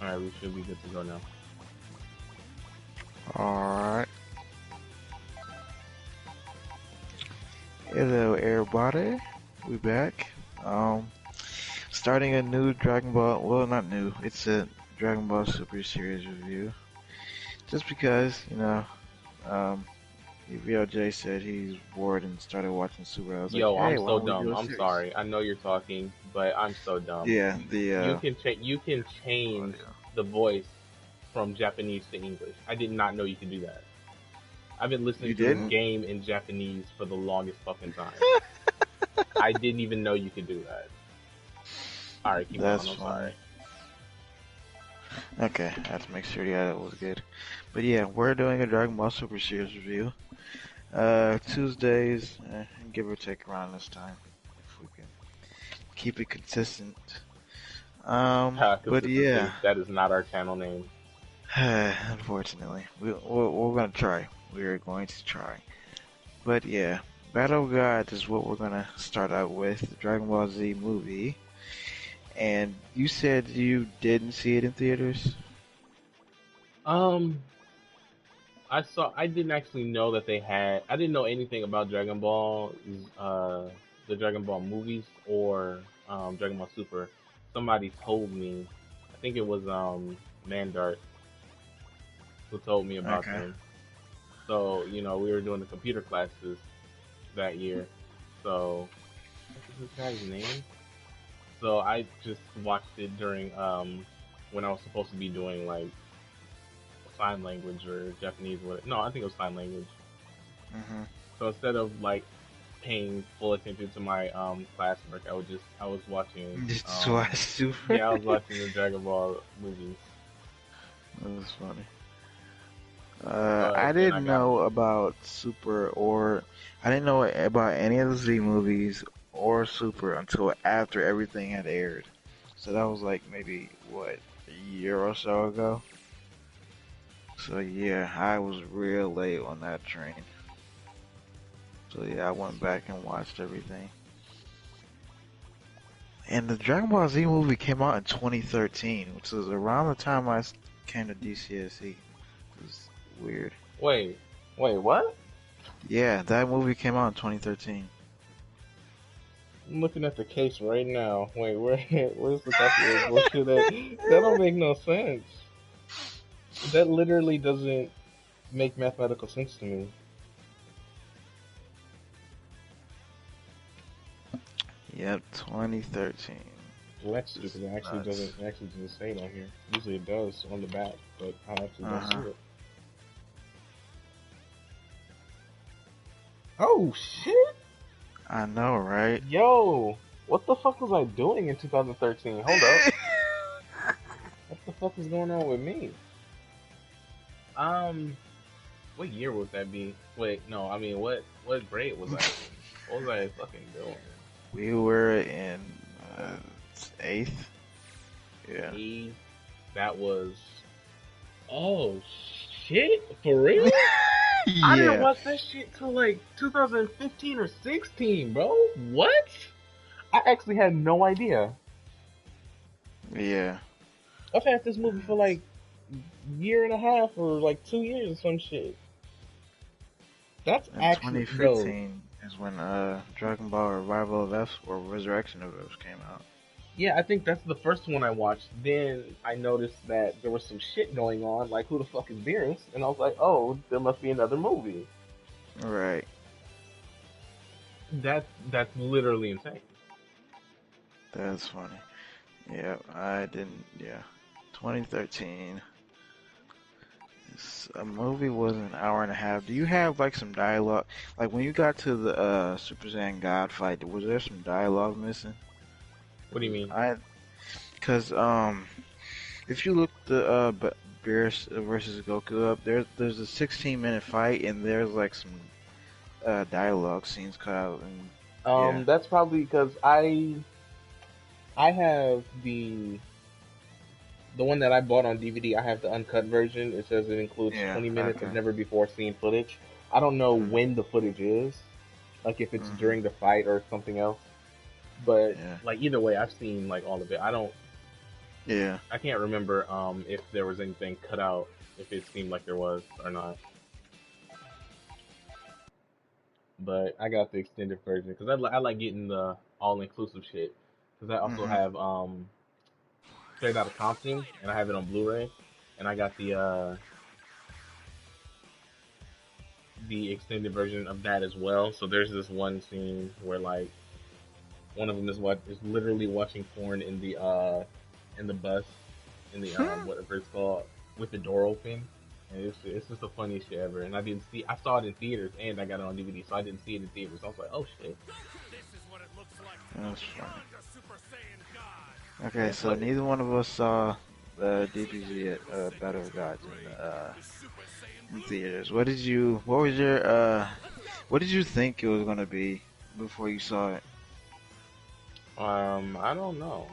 Alright, we should be good to go now. Alright. Hello everybody. We back. Starting a new Dragon Ball, well not new, it's a Dragon Ball Super Series review. Just because, EVL-J said he's bored and started watching Super. I was like, Yo, I'm hey, why so don't we dumb. do a I'm series? sorry. I know you're talking, but I'm so dumb. Yeah, the You can change audio. the voice from Japanese to English. I did not know you could do that. I've been listening You to this didn't? game in Japanese for the longest fucking time. I didn't even know you could do that. Alright, keep going. That's I'm funny. sorry. Okay, I had to make sure that was good. But yeah, we're doing a Dragon Ball Super Series review. Tuesdays, give or take around this time, if we can keep it consistent. But yeah, Consistency. That is not our channel name. unfortunately, we're gonna try. We're going to try. But yeah, Battle of Gods is what we're gonna start out with. The Dragon Ball Z movie. And you said you didn't see it in theaters? Um, I didn't actually know that they had. I didn't know anything about Dragon Ball, the Dragon Ball movies or Dragon Ball Super. Somebody told me. I think it was Mandart who told me about Okay. them. So we were doing the computer classes that year. So what's this guy's name? So I just watched it during when I was supposed to be doing like sign language or Japanese or whatever. No, I think it was sign language. Mm-hmm. So instead of like paying full attention to my classwork, I was watching Just watch Super? yeah, I was watching the Dragon Ball movies. That was funny. But I then I didn't got know home. about Super or I didn't know about any of the Z movies or Super until after everything had aired. So that was like maybe what, a year or so ago. So yeah, I was real late on that train. So yeah, I went back and watched everything. And the Dragon Ball Z movie came out in 2013, which was around the time came to DCSE. It was weird. Wait, wait, what? Yeah, that movie came out in 2013. I'm looking at the case right now. Wait, where's the copyright bullshit at? That don't make no sense. That literally doesn't make mathematical sense to me. Yep, 2013. Well, that's Just stupid. nuts. It actually doesn't say it on here. Usually it does on the back, but I actually don't see Uh-huh. it. Oh shit! I know, right? Yo, what the fuck was I doing in 2013? Hold up. What the fuck is going on with me? Um, what year would that be? Wait, no, I mean, what grade was I in? What was I fucking doing? We were in uh, 8th. Yeah. E, that was. Oh shit! For real? I didn't Yeah. watch that shit till like 2015 or 16, bro. What? I actually had no idea. Yeah. I've had this movie for like year and a half or like 2 years or some shit. That's In actually yo. 2015 is when Dragon Ball Revival of F or Resurrection of F came out. Yeah, I think that's the first one I watched. Then I noticed that there was some shit going on, like who the fuck is Beerus? And I was like, oh, there must be another movie. Right. That's literally insane. That's funny. Yeah, I didn't. Yeah. 2013. A movie was an hour and a half. Do you have like some dialogue? Like when you got to the Super Saiyan God fight, was there some dialogue missing? What do you mean? I, cause if you look the Beerus versus Goku up, there's a 16-minute fight and there's like some dialogue scenes cut out and yeah, That's probably because I have the one that I bought on DVD. I have the uncut version. It says it includes yeah, 20 minutes of okay, never before seen footage. I don't know mm, when the footage is, like if it's hmm, during the fight or something else. But yeah, like either way, I've seen like all of it. I don't. Yeah. I can't remember if there was anything cut out, if it seemed like there was or not. But I got the extended version because I like getting the all inclusive shit. Because I also Mhm. have Straight Outta Compton and I have it on Blu-ray, and I got the extended version of that as well. So there's this one scene where like one of them is literally watching porn in the bus in the whatever it's called with the door open. And it's just the funniest shit ever. And I saw it in theaters and I got it on DVD, so I didn't see it in theaters. So I was like, oh shit. That's funny. Okay, Yeah, so but neither one of us saw the DBZ at Battle of Gods in theaters. What was your, what did you think it was gonna be before you saw it? I don't know.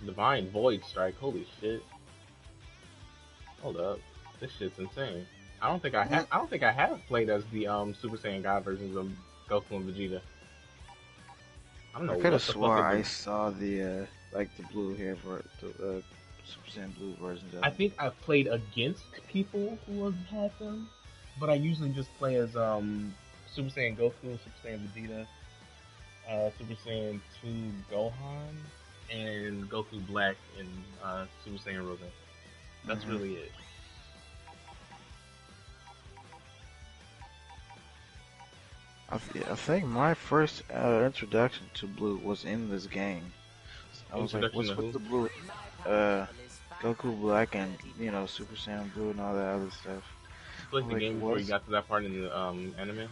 Divine Void Strike, holy shit. Hold up. This shit's insane. I don't think I have played as the Super Saiyan God versions of Goku and Vegeta. I don't I know could have what the fuck swore is I the saw the like the blue hair the Super Saiyan blue versions of I them. think I've played against people who have had them, but I usually just play as Super Saiyan Goku, Super Saiyan Vegeta, Super Saiyan 2 Gohan, and Goku Black in Super Saiyan Rogan. That's Hmm. really it. I think my first introduction to blue was in this game. I was like, Introduction to what's who? the blue? Uh, Goku Black and Super Saiyan Blue and all that other stuff. You I played was the like, game before you what's got to that part in the anime?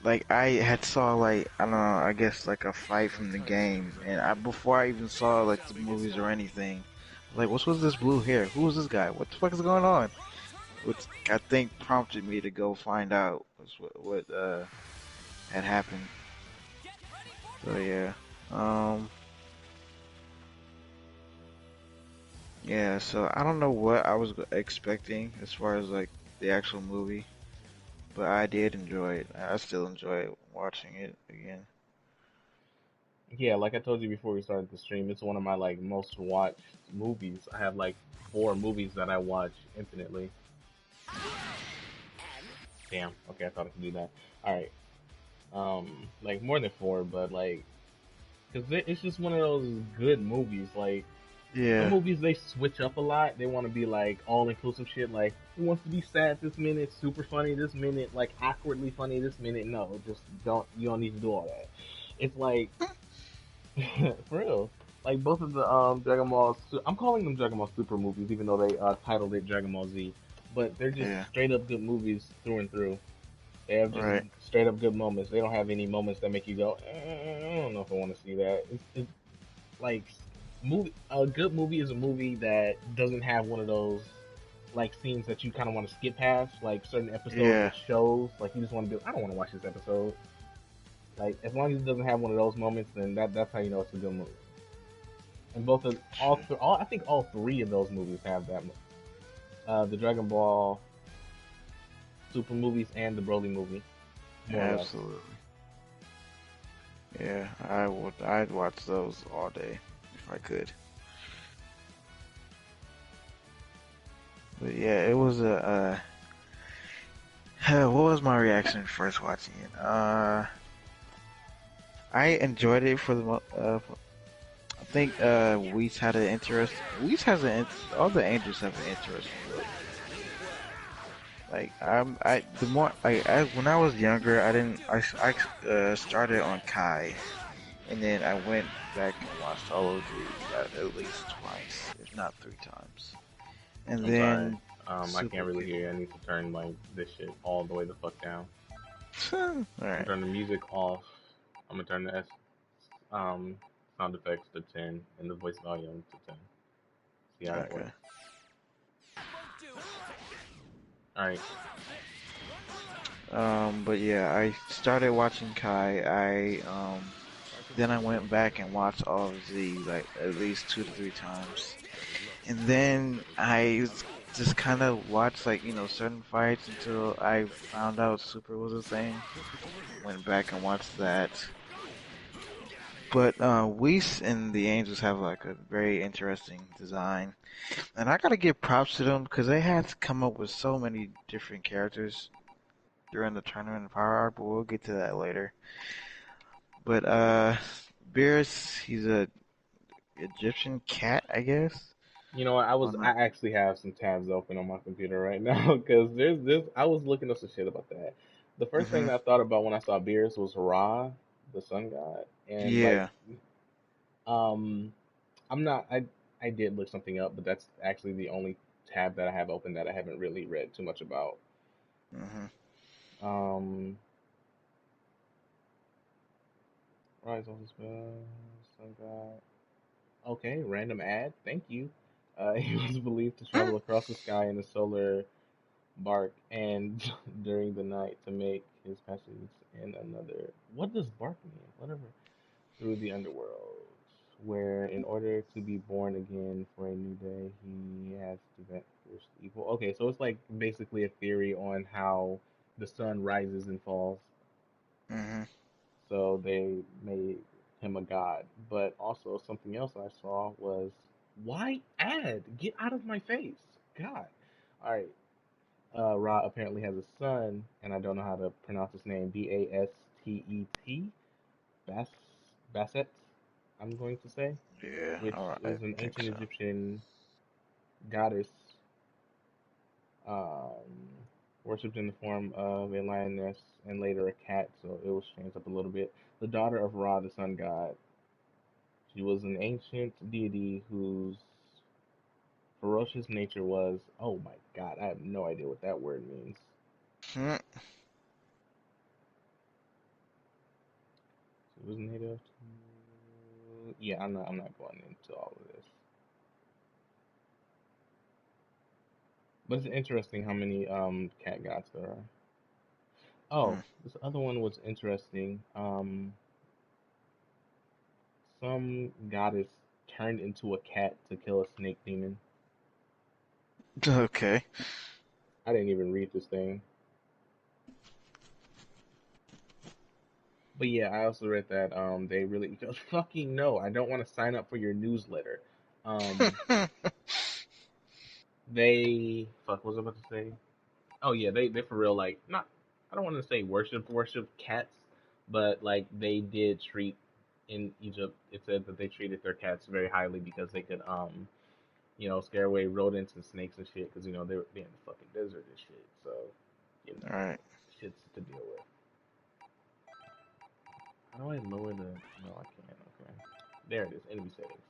like I had saw like I don't know I guess like a fight from the game and before I even saw like the movies or anything, like what's with this blue hair? Who is this guy? What the fuck is going on? Which I think prompted me to go find out what had happened. So yeah, um, yeah. So I don't know what I was expecting as far as like the actual movie, but I did enjoy it. I still enjoy watching it again. Yeah, like I told you before we started the stream, it's one of my like most watched movies. I have like 4 movies that I watch infinitely. Damn. Okay, I thought I could do that. All right. Like more than 4, but like, cause it's just one of those good movies. Like some Yeah, movies they switch up a lot. They want to be like all inclusive shit. Like who wants to be sad this minute, super funny this minute, like awkwardly funny this minute. No, just don't. You don't need to do all that. It's like for real. Like both of the Dragon Ball, I'm calling them Dragon Ball Super movies, even though they titled it Dragon Ball Z. But they're just yeah, straight up good movies through and through. They have just right. straight up good moments. They don't have any moments that make you go, I don't know if I want to see that. It's like movie. A good movie is a movie that doesn't have one of those like scenes that you kind of want to skip past, like certain episodes Yeah, of shows. Like you just want to be, I don't want to watch this episode. Like as long as it doesn't have one of those moments, then that's how you know it's a good movie. And both of all I think all 3 of those movies have that. The Dragon Ball Super movies and the Broly movie, more or less. absolutely. Yeah, I'd watch those all day if I could. But yeah, it was what was my reaction first watching it? I enjoyed it for I think Whis had an interest. Whis has all the angels have an interesting look. Like the more when I was younger, I didn't I started on Kai, and then I went back and watched all of these at least twice, if not 3 times. And I'm sorry. then I can't Super really came hear you. I need to turn like this shit all the way the fuck down. on. All I'm right. turn the music off. I'm gonna turn the um sound effects to 10 and the voice volume to 10. See how that Okay. works. All right. But yeah, I started watching Kai. Then I went back and watched all of Z like at least 2 to 3 times. And then just kind of watched like certain fights until I found out Super was a thing. Went back and watched that. But Whis and the Angels have like a very interesting design, and I gotta give props to them because they had to come up with so many different characters during the tournament of Power Art. But we'll get to that later. But Beerus, he's a Egyptian cat, I guess. You know what? On I the actually have some tabs open on my computer right now because there's this. I was looking up some shit about that. The first thing hmm that I thought about when I saw Beerus was Ra, the sun god, and like, Yeah. um, I'm not. I did look something up, but that's actually the only tab that I have open that I haven't really read too much about. hmm Um, Rise of the Spell, sun god. Okay, random ad. Thank you. He was believed to travel across the sky in a solar bark and during the night to make his passage in another. What does bark mean? Whatever. Through the underworld, where in order to be born again for a new day, he has to vanquish evil. Okay, so it's like basically a theory on how the sun rises and falls. hmm So they made him a god. But also something else I saw was why ad? Get out of my face. God. All right. Ra apparently has a son, and I don't know how to pronounce his name. Bastet. Bas Basset. I'm going to say, Yeah. which All right. I is an think ancient so. Egyptian goddess, um, worshipped in the form of a lioness and later a cat. So it was changed up a little bit. The daughter of Ra, the sun god. She was an ancient deity whose ferocious nature was. Oh my god, I have no idea what that word means. Hmm. It was native to. Yeah, I'm not going into all of this. But it's interesting how many cat gods there are. Oh, Hmm. this other one was interesting. Some goddess turned into a cat to kill a snake demon. Okay. I didn't even read this thing. But yeah, I also read that they really fucking no, I don't want to sign up for your newsletter. Um they fuck what was I about to say? Oh yeah, they for real like not I don't want to say worship cats, but like they did treat in Egypt it said that they treated their cats very highly because they could scare away rodents and snakes and shit because they're in the fucking desert and shit. So All right. shit's to deal with. How do I lower the? No, I can't. Okay, there it is. Enemy settings.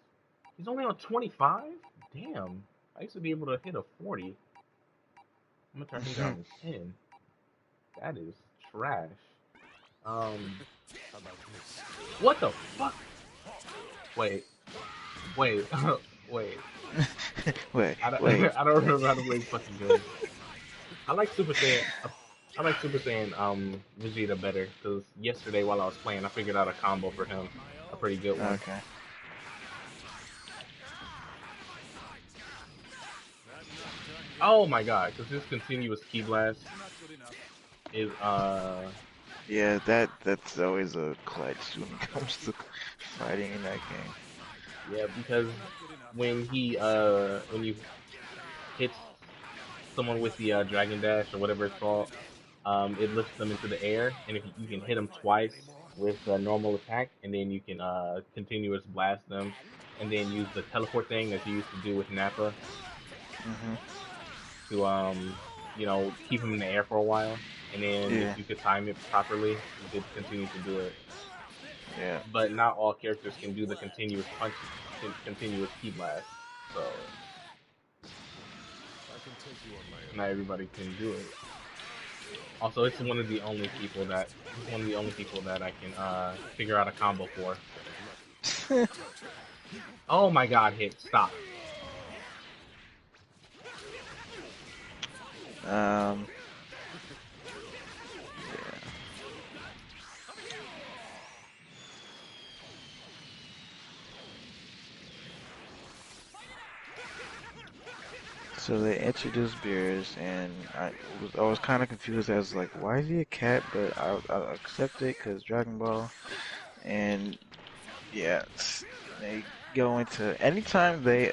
He's only on 25. Damn, I used to be able to hit a 40. I'm gonna turn him Mhm. down to 10. That is trash. Um, what the fuck? Wait, wait, wait. Wait. I don't, Wait. I don't remember how to play this fucking game. I like Super Saiyan. I like Super Saiyan Vegeta better because yesterday while I was playing, I figured out a combo for him, a pretty good one. Okay. Oh my god, because his continuous key blast is Yeah, that's always a clutch when it comes to fighting in that game. yeah, because when you hit someone with the Dragon Dash or whatever it's called, it lifts them into the air, and if you can hit them twice with a normal attack, and then you can continuous blast them, and then use the teleport thing as you used to do with Nappa Mhm. to keep him in the air for a while, and then if Yeah. you could time it properly, you could continue to do it. Yeah. But not all characters can do the continuous punch, continuous key blast. So not everybody can do it. Also, it's one of the only people that he's one of the only people that I can figure out a combo for. Oh my god, hit stop. um. Yeah. So they introduced Beerus, and I was kind of confused as like, why is he a cat? But I accept it because Dragon Ball. And Yeah, they go into anytime they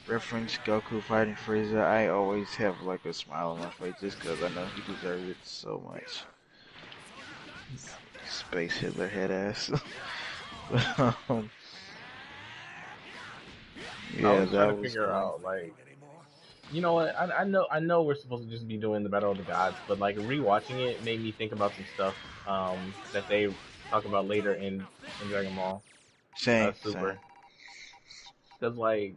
reference Goku fighting Frieza, I always have like a smile on my face just because I know he deserves it so much. Space Hitler head ass. um, I yeah, was trying that to was figure funny. out like, you know what? I know we're supposed to just be doing the Battle of the Gods, but like rewatching it made me think about some stuff that they talk about later in Dragon Ball Same, Super, same. because like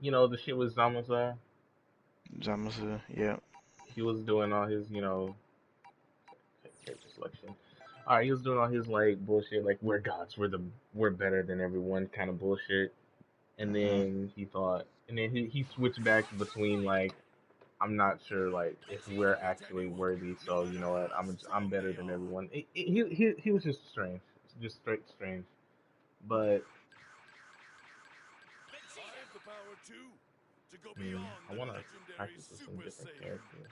the shit with Zamasu, Zamasu, yeah. he was doing all his character selection. All right, he was doing all his like bullshit, like we're gods, we're better than everyone kind of bullshit, and Mhm. then he switched back between like I'm not sure like if we're actually worthy. So you know what? I'm better than everyone. He was just strange, just straight strange. But I want to practice with some different characters.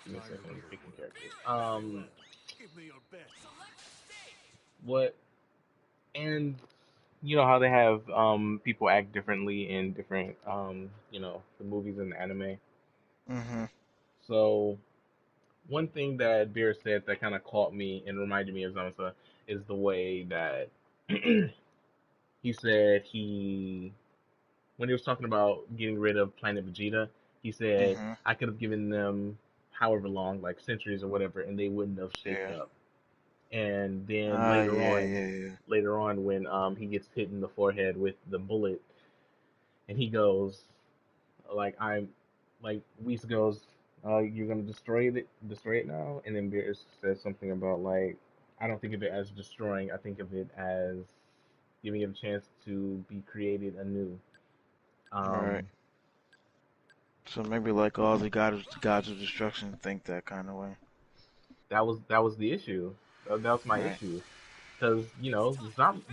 Give me a second. I'm picking characters. What and you know how they have people act differently in different the movies and the anime. Mhm. So one thing that Beer said that kind of caught me and reminded me of Zamasa is the way that he said when he was talking about getting rid of Planet Vegeta, he said Mhm. I could have given them however long, like centuries or whatever, and they wouldn't have shaped Yeah. up. And then Ah, yeah, yeah, yeah. later on when he gets hit in the forehead with the bullet, and he goes like I'm like Whis goes, you're gonna destroy it now, and then Beerus says something about like I don't think of it as destroying, I think of it as giving it a chance to be created anew. Right. Um, So maybe like all the gods of destruction think that kind of way. that was the issue. That was my Right. issue because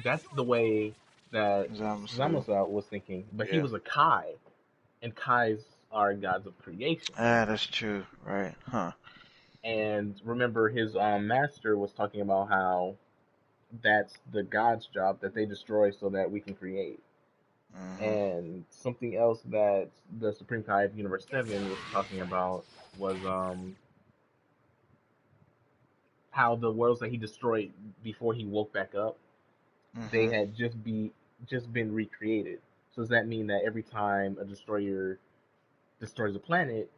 that's the way that Zamasu. Zamasu was thinking, but he Yeah. was a Kai, and Kais are gods of creation. Ah, that's true. Right. Huh. And remember, his master was talking about how that's the God's job that they destroy so that we can create. Mhm. And something else that the Supreme Kai of Universe 7 was talking about was how the worlds that he destroyed before he woke back up, they Mhm. had just been recreated. So does that mean that every time a destroyer destroys a planet,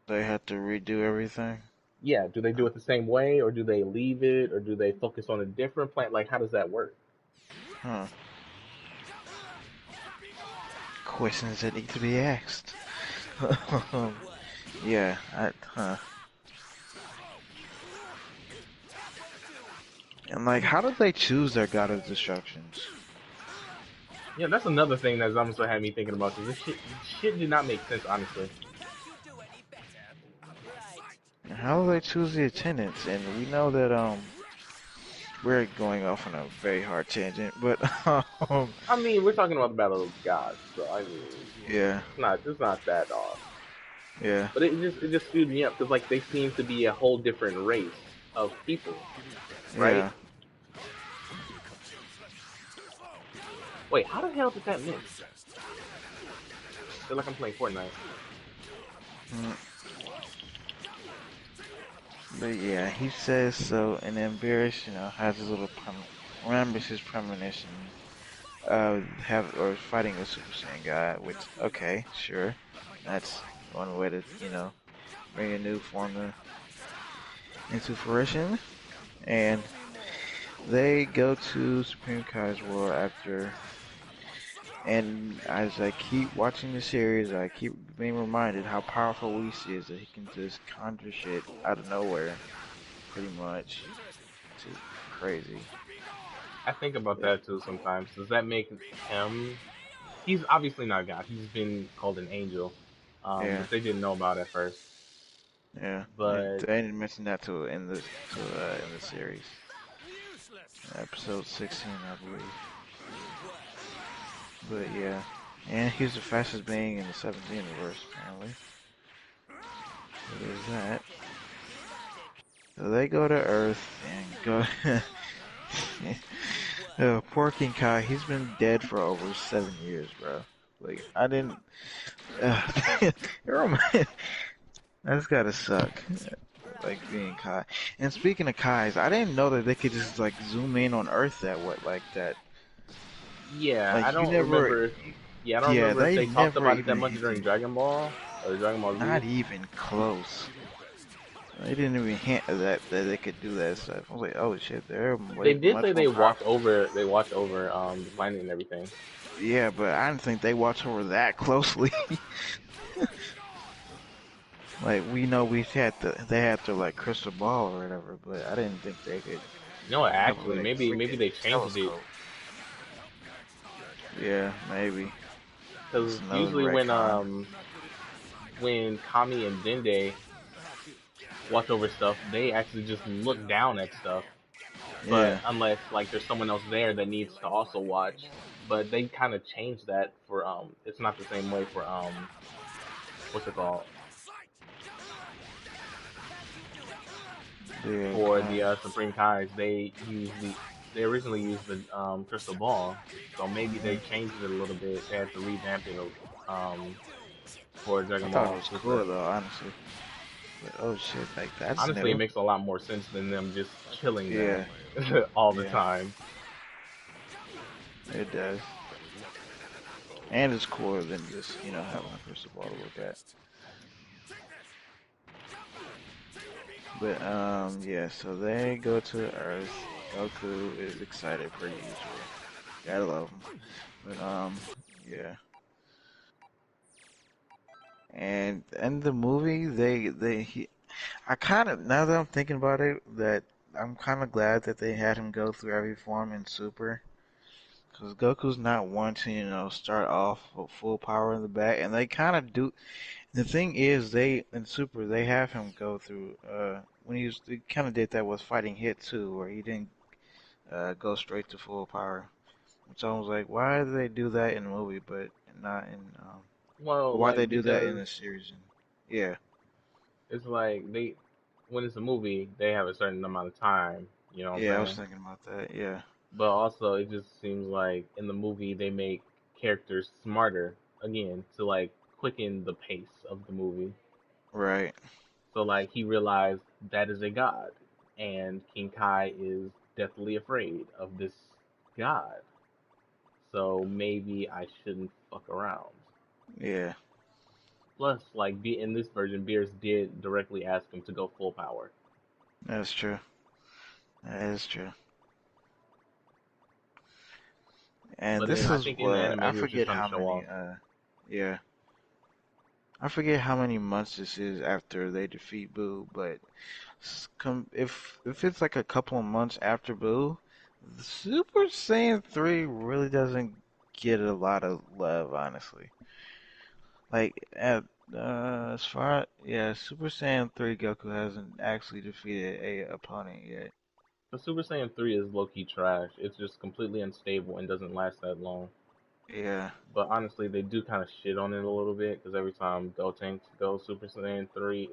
They had to redo everything. yeah, do they do it the same way, or do they leave it, or do they focus on a different planet? Like, how does that work? Huh. Questions that need to be asked. Yeah. Huh. And like, how did they choose their god of destructions? Yeah, that's another thing that Zamasu had me thinking about because this shit did not make sense, honestly. And how do they choose the attendants? And we know that we're going off on a very hard tangent, but I mean, we're talking about the Battle of the Gods, so I mean, yeah, it's not that off. yeah, But it just screwed me up because like they seem to be a whole different race of people, right? yeah. Wait, how the hell did that miss? Feel like I'm playing Fortnite. Mm, but yeah, he says so, and then Beerus, has his little remembers his premonition of have or fighting a Super Saiyan guy. Which, okay, sure, that's one way to bring a new formula into fruition. And they go to Supreme Kai's world after. And as I keep watching the series, I keep being reminded how powerful Whis is, that he can just conjure shit out of nowhere, pretty much. It's crazy. I think about But that too sometimes. Does that make him? He's obviously not God. He's been called an angel, yeah, which they didn't know about at first. yeah. But They didn't mention that in the series, episode 16, I believe. But yeah, and he's the fastest being in the 17th universe, apparently. So there's that. So they go to Earth and go. Poor King Kai, he's been dead for over 7 years, bro. Like I didn't. it that's gotta suck. Like being Kai. And speaking of Kais, I didn't know that they could just like zoom in on Earth that what like that. Yeah, I Like you don't never. remember. Yeah, I don't Yeah, remember if they they talked never about it that even much during hinted. Dragon Ball or Dragon Ball Z. Not even close. They didn't even hint at that they could do that stuff. I was like, oh shit, they're They way did say much more powerful. they watch over the planet and everything. Yeah, but I didn't think they watch over that closely. Like we know they had to like crystal ball or whatever, but I didn't think they could No, have actually, like maybe freaking they changed it telescope. Yeah, maybe. It's because another usually retcon. when Kami and Dende watch over stuff, they actually just look down at stuff. But Yeah, unless like there's someone else there that needs to also watch, but they kind of changed that for it's not the same way for what's it called yeah, for kind the of. Supreme Kais. They originally used the crystal ball, so maybe they Hmm. changed it a little bit. They had to revamp it for I Dragon thought it Ball was Super. cool though, honestly. But oh shit, like that's Honestly, it new. makes a lot more sense than them just killing Yeah, them all the yeah, time. it does. And it's cooler than just having a crystal ball to look at. But yeah. So they go to Earth. Goku is excited per usual. Gotta love him. But yeah. And in the movie, I kind of now that I'm thinking about it, that I'm kind of glad that they had him go through every form in Super, because Goku's not one to start off with full power in the back, and they kind of do. The thing is, they in Super they have him go through. When he kind of did that with fighting Hit too, where he didn't go straight to full power. Which I was like, why do they do that in the movie, but not in or Well, why they like do that in because the series? Yeah, it's like they when it's a movie, they have a certain amount of time. You know what I'm yeah, I was saying? thinking about that. Yeah, But also, it just seems like in the movie they make characters smarter again to like quicken the pace of the movie. right. So like he realized that is a god, and King Kai is deathly afraid of this god. So maybe I shouldn't fuck around. Yeah, Plus, like in this version, Beers did directly ask him to go full power. that's true. That is true. And But then this I is think in the what anime I he was just forget trying to how show many. off. Yeah, I forget how many months this is after they defeat Boo, but if it's like a couple of months after Boo, the Super Saiyan 3 really doesn't get a lot of love, honestly. Like as far yeah, Super Saiyan 3 Goku hasn't actually defeated a opponent yet. The Super Saiyan 3 is low key trash. It's just completely unstable and doesn't last that long. Yeah, But honestly, they do kind of shit on it a little bit because every time Gotenks goes Super Saiyan 3,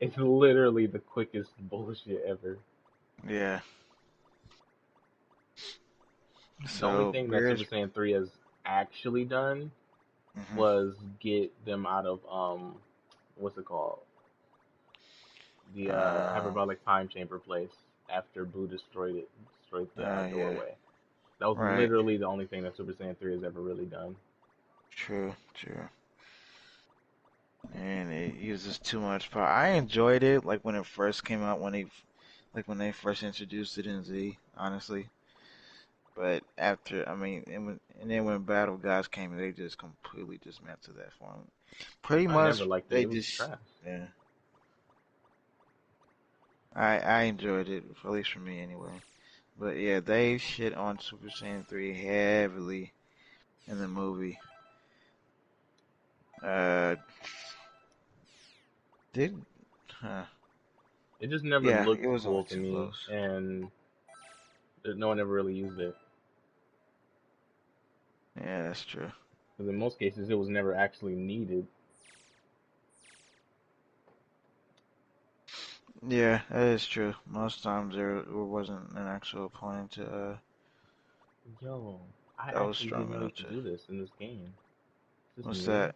it's literally the quickest bullshit ever. yeah. The only So thing that Super Beerus, Saiyan 3 has actually done mhm, was get them out of what's it called? The uh, hyperbolic time chamber place after Boo destroyed the yeah, doorway. That was right. literally the only thing that Super Saiyan 3 has ever really done. True, true. And it uses too much power. I enjoyed it, like when it first came out, like when they first introduced it in Z, honestly. But after, I mean, and then when Battle Gods came, they just completely dismantled that form. Pretty I never much, liked it. they It was just, trash. yeah. I enjoyed it, at least for me anyway. But yeah, they shit on Super Saiyan 3 heavily in the movie. Uh, did, huh. It just never Yeah, it looked was cool only to too me, close. and no one ever really used it. Yeah, that's true. Because in most cases, it was never actually needed. Yeah, that is true. Most times there wasn't an actual opponent Yo, I that was actually strong didn't know you enough could to. do this in this game. Is this What's new? that?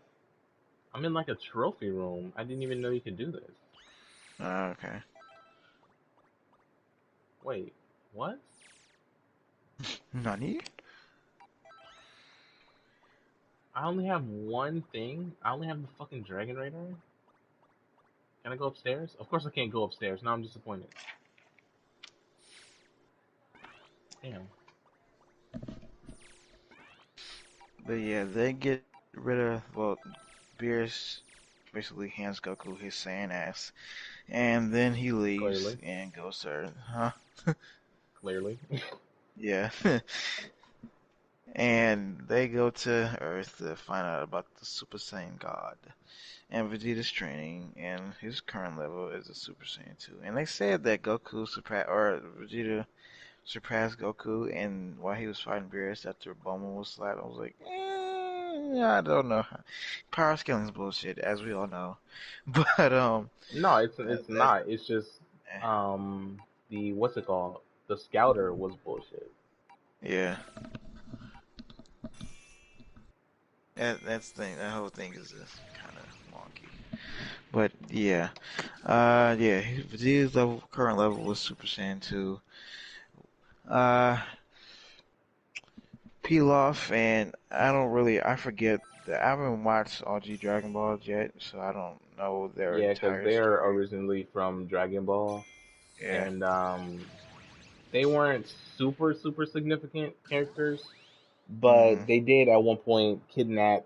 I'm in like a trophy room. I didn't even know you could do this. Okay. Wait, what? Nani? I only have one thing. I only have the fucking Dragon Raider. Can I go upstairs? Of course I can't go upstairs. Now I'm disappointed. Damn. But yeah, they get rid of well, Beerus basically hands Goku his Saiyan ass, and then he leaves Clearly. and goes to huh? Clearly. Yeah. And they go to Earth to find out about the Super Saiyan God. And Vegeta's training, and his current level is a Super Saiyan 2. And they said that Goku surpassed, or Vegeta surpassed Goku, and while he was fighting Beerus after Bulma was slapped, I was like, I don't know. Power scaling is bullshit, as we all know. But No, it's that's not. It's just eh, um the what's it called? The scouter was bullshit. yeah, that's the thing. That whole thing is just kind of wonky. But yeah, yeah, Vegeta's current level was Super Saiyan 2. Uh, Pilaf, and I forget that I haven't watched OG Dragon Balls yet, so I don't know their Yeah, because entire they're story. originally from Dragon Ball, Yeah. and they weren't super significant characters, but Mm, they did at one point kidnap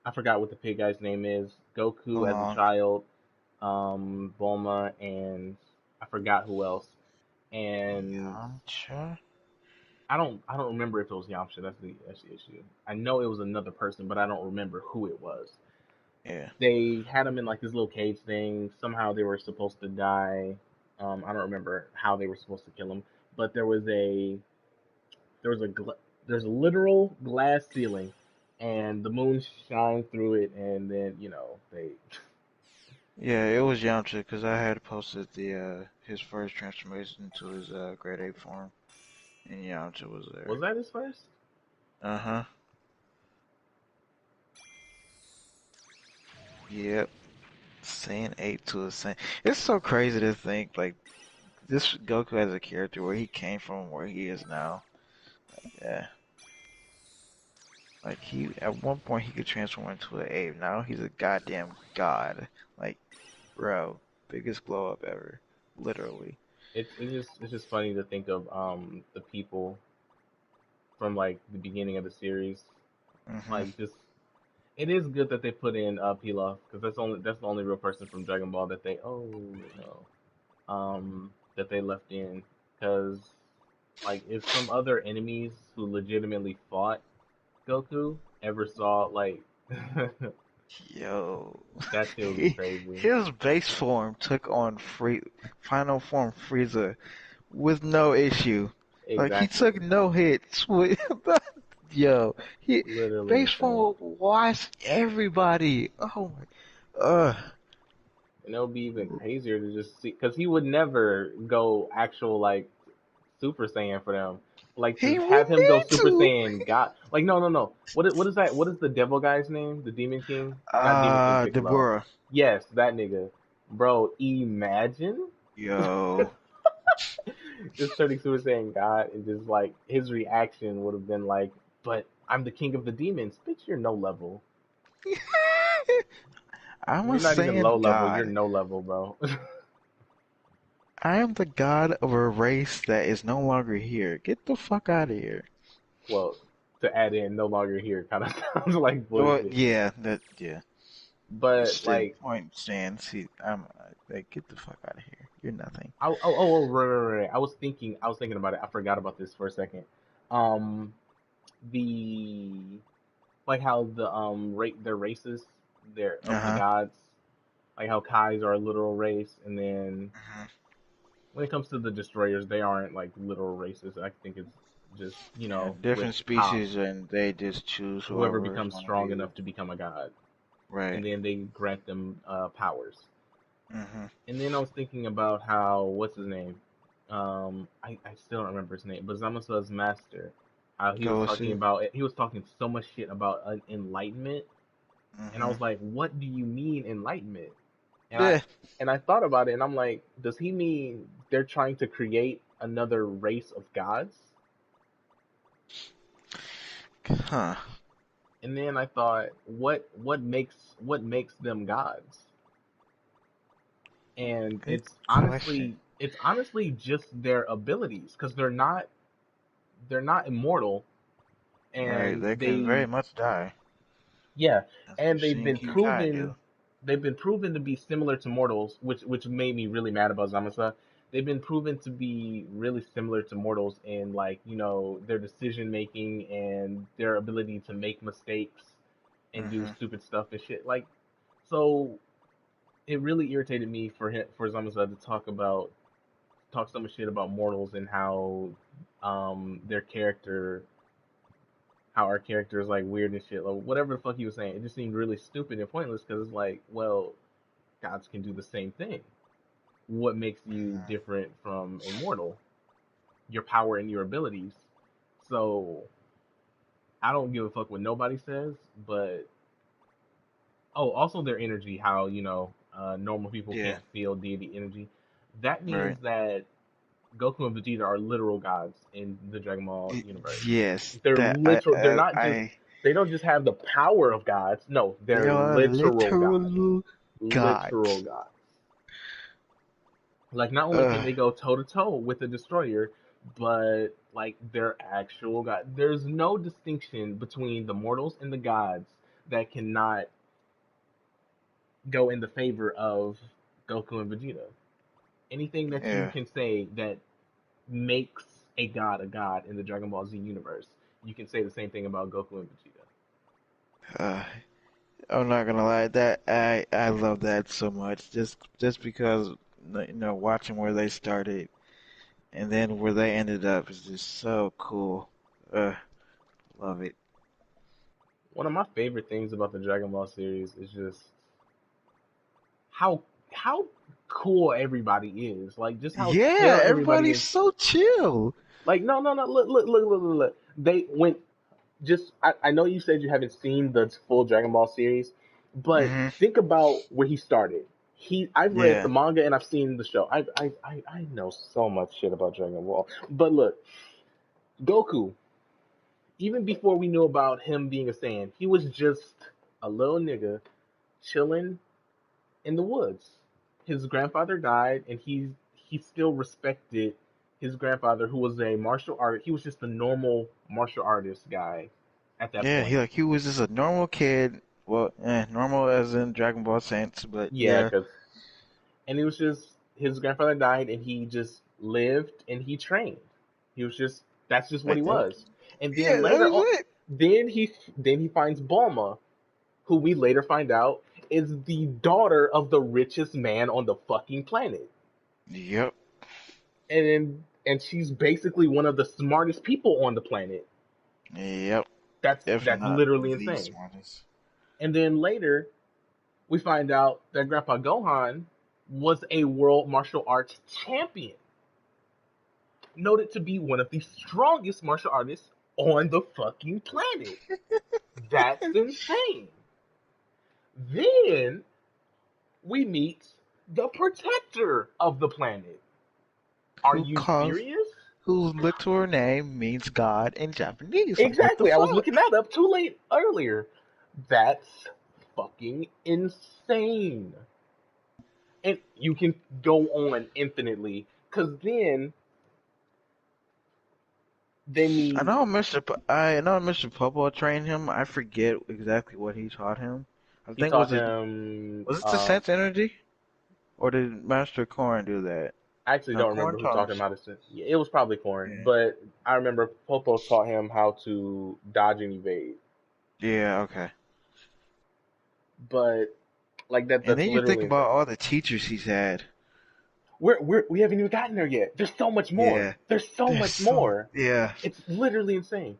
I forgot what the pig guy's name is. Goku hold as a on. child, Bulma, and I forgot who else. And Yamcha? I don't remember if it was Yamcha. That's the issue. I know it was another person, but I don't remember who it was. Yeah. They had him in like this little cage thing. Somehow they were supposed to die. I don't remember how they were supposed to kill him, but there was a there's a literal glass ceiling, and the moon shined through it, and then they. Yeah, it was Yamcha because I had posted the his first transformation to his grade 8 form, and Yamcha was Was there. that his first? Uh-huh. Yep. Saiyan 8 to a Saiyan. It's so crazy to think like this Goku as a character where he came from where he is now. Yeah. Like he at one point he could transform into an ape. Now he's a goddamn god. Like, bro, biggest glow up ever. Literally. It's just funny to think of the people from like the beginning of the series. Hmm. Like just it is good that they put in Pilaf because that's the only real person from Dragon Ball that they that they left in because like if some other enemies who legitimately fought Goku ever saw like Yo. that shit would be crazy. His base form took on final form Frieza with no issue. Like he Exactly. took no hits with yo. He Literally base insane. form washed everybody. Oh my And it would be even crazier to just see because he would never go actual like Super Saiyan for them. Like to he would have him go need Super to. Saiyan God. Like no. What is that? What is the devil guy's name? The Demon King? Not Demon King Piccolo. Deborah. Yes, that nigga. Bro, imagine Yo. just turning Super Saiyan God and just like his reaction would have been like, "But I'm the king of the demons, bitch. You're no level. I'm a You're not even low Saiyan level. You're god. no level, bro." I am the god of a race that is no longer here. Get the fuck out of here. Well, to add in, no longer here kind of sounds like Well, bullshit. yeah, that yeah. But Still, like, point stands. I'm like, get the fuck out of here. You're nothing. right. I was thinking about it. I forgot about this for a second. Um, the like how the rate their races, they're Uh of the huh. gods, like how Kais are a literal race, and then Hmm. when it comes to the destroyers, they aren't like literal races. I think it's just Yeah, with different how species, and they just choose whoever whoever is becomes going to strong be enough to become a god, and right. then they grant them powers. Mhm. And then I was thinking about how what's his name? I still don't remember his name, but Zamasa's master. How Gosu. he was talking so much shit about enlightenment, and I Mhm. was like, what do you mean enlightenment? And I Yeah. and I thought about it, and I'm like, does he mean they're trying to create another race of gods? Huh. And then I thought, what makes them gods? And Good question. it's honestly just their abilities because they're not immortal, Right. and They could very much die. yeah, That's what and Shinki Kai do. they've been proven to be similar to mortals, which made me really mad about Zamasa. They've been proven to be really similar to mortals in, like, their decision making and their ability to make mistakes and do Mhm. stupid stuff and shit. Like, so it really irritated me for Zamasa to talk so much shit about mortals and their character how our character is like weird and shit, like whatever the fuck he was saying. It just seemed really stupid and pointless because it's like, well, gods can do the same thing. What makes you Mhm. different from a mortal? Your power and your abilities. So I don't give a fuck what nobody says, but also their energy, how normal people Yeah. can't feel deity energy. That Right. means that Goku and Vegeta are literal gods in the Dragon Ball Y- universe. Yes. They're That literal. They're not just. I They don't just have the power of gods. No, they they're are literal gods. literal Literal gods. gods. Like, not only can Uh. they go toe to toe with the destroyer, but like they're actual gods. There's no distinction between the mortals and the gods that cannot go in the favor of Goku and Vegeta. Anything that you Yeah. can say that makes a god in the Dragon Ball Z universe, you can say the same thing about Goku and Vegeta. Uh. I'm not gonna lie. That I love that so much. Just because watching where they started and then where they ended up is just so cool. Uh. Love it. One of my favorite things about the Dragon Ball series is just how how cool everybody is. Like, just how Yeah. chill everybody Everybody's is. so chill. Like, no, no, no. Look. They went just. I know you said you haven't seen the full Dragon Ball series, but Hmm. think about where he started. I've read the Yeah. manga and I've seen the show. I know so much shit about Dragon Ball. But look, Goku. Even before we knew about him being a Saiyan, he was just a little nigga chilling in the woods. His grandfather died, and he still respected his grandfather, who was a martial art. He was just a normal martial artist guy at that Yeah. point. He was just a normal kid. Well, normal as in Dragon Ball sense, but Yeah, yeah. because and he was just his grandfather died, and he just lived and he trained. He was just that's just what he That, was. And yeah. then That later on, was it. then he finds Bulma, who we later find out is the daughter of the richest man on the fucking planet. Yep. And she's basically one of the smartest people on the planet. Yep. If That's not literally the insane. smartest. And then later we find out that Grandpa Gohan was a world martial arts champion, noted to be one of the strongest martial artists on the fucking planet. That's insane. Then we meet the protector of the planet. Are Who you calls serious? whose literal name means God in Japanese. Like, what the Exactly. I was fuck? looking that up too late earlier. That's fucking insane. And you can go on infinitely because then they meet. I know Mr. Popo trained him. I forget exactly what he taught him. I He think taught him. was it the Sense Energy? Or did Master Corn do that? I actually No, don't Corn remember who taught him taught him how to. Yeah, it was probably Corn, something. but I remember Popo taught him how to dodge and evade. Yeah, okay. But like that, And that's then you think literally about insane. all the teachers he's had. We haven't even gotten there yet. There's so much more. Yeah. There's so There's much so more. yeah. It's literally insane.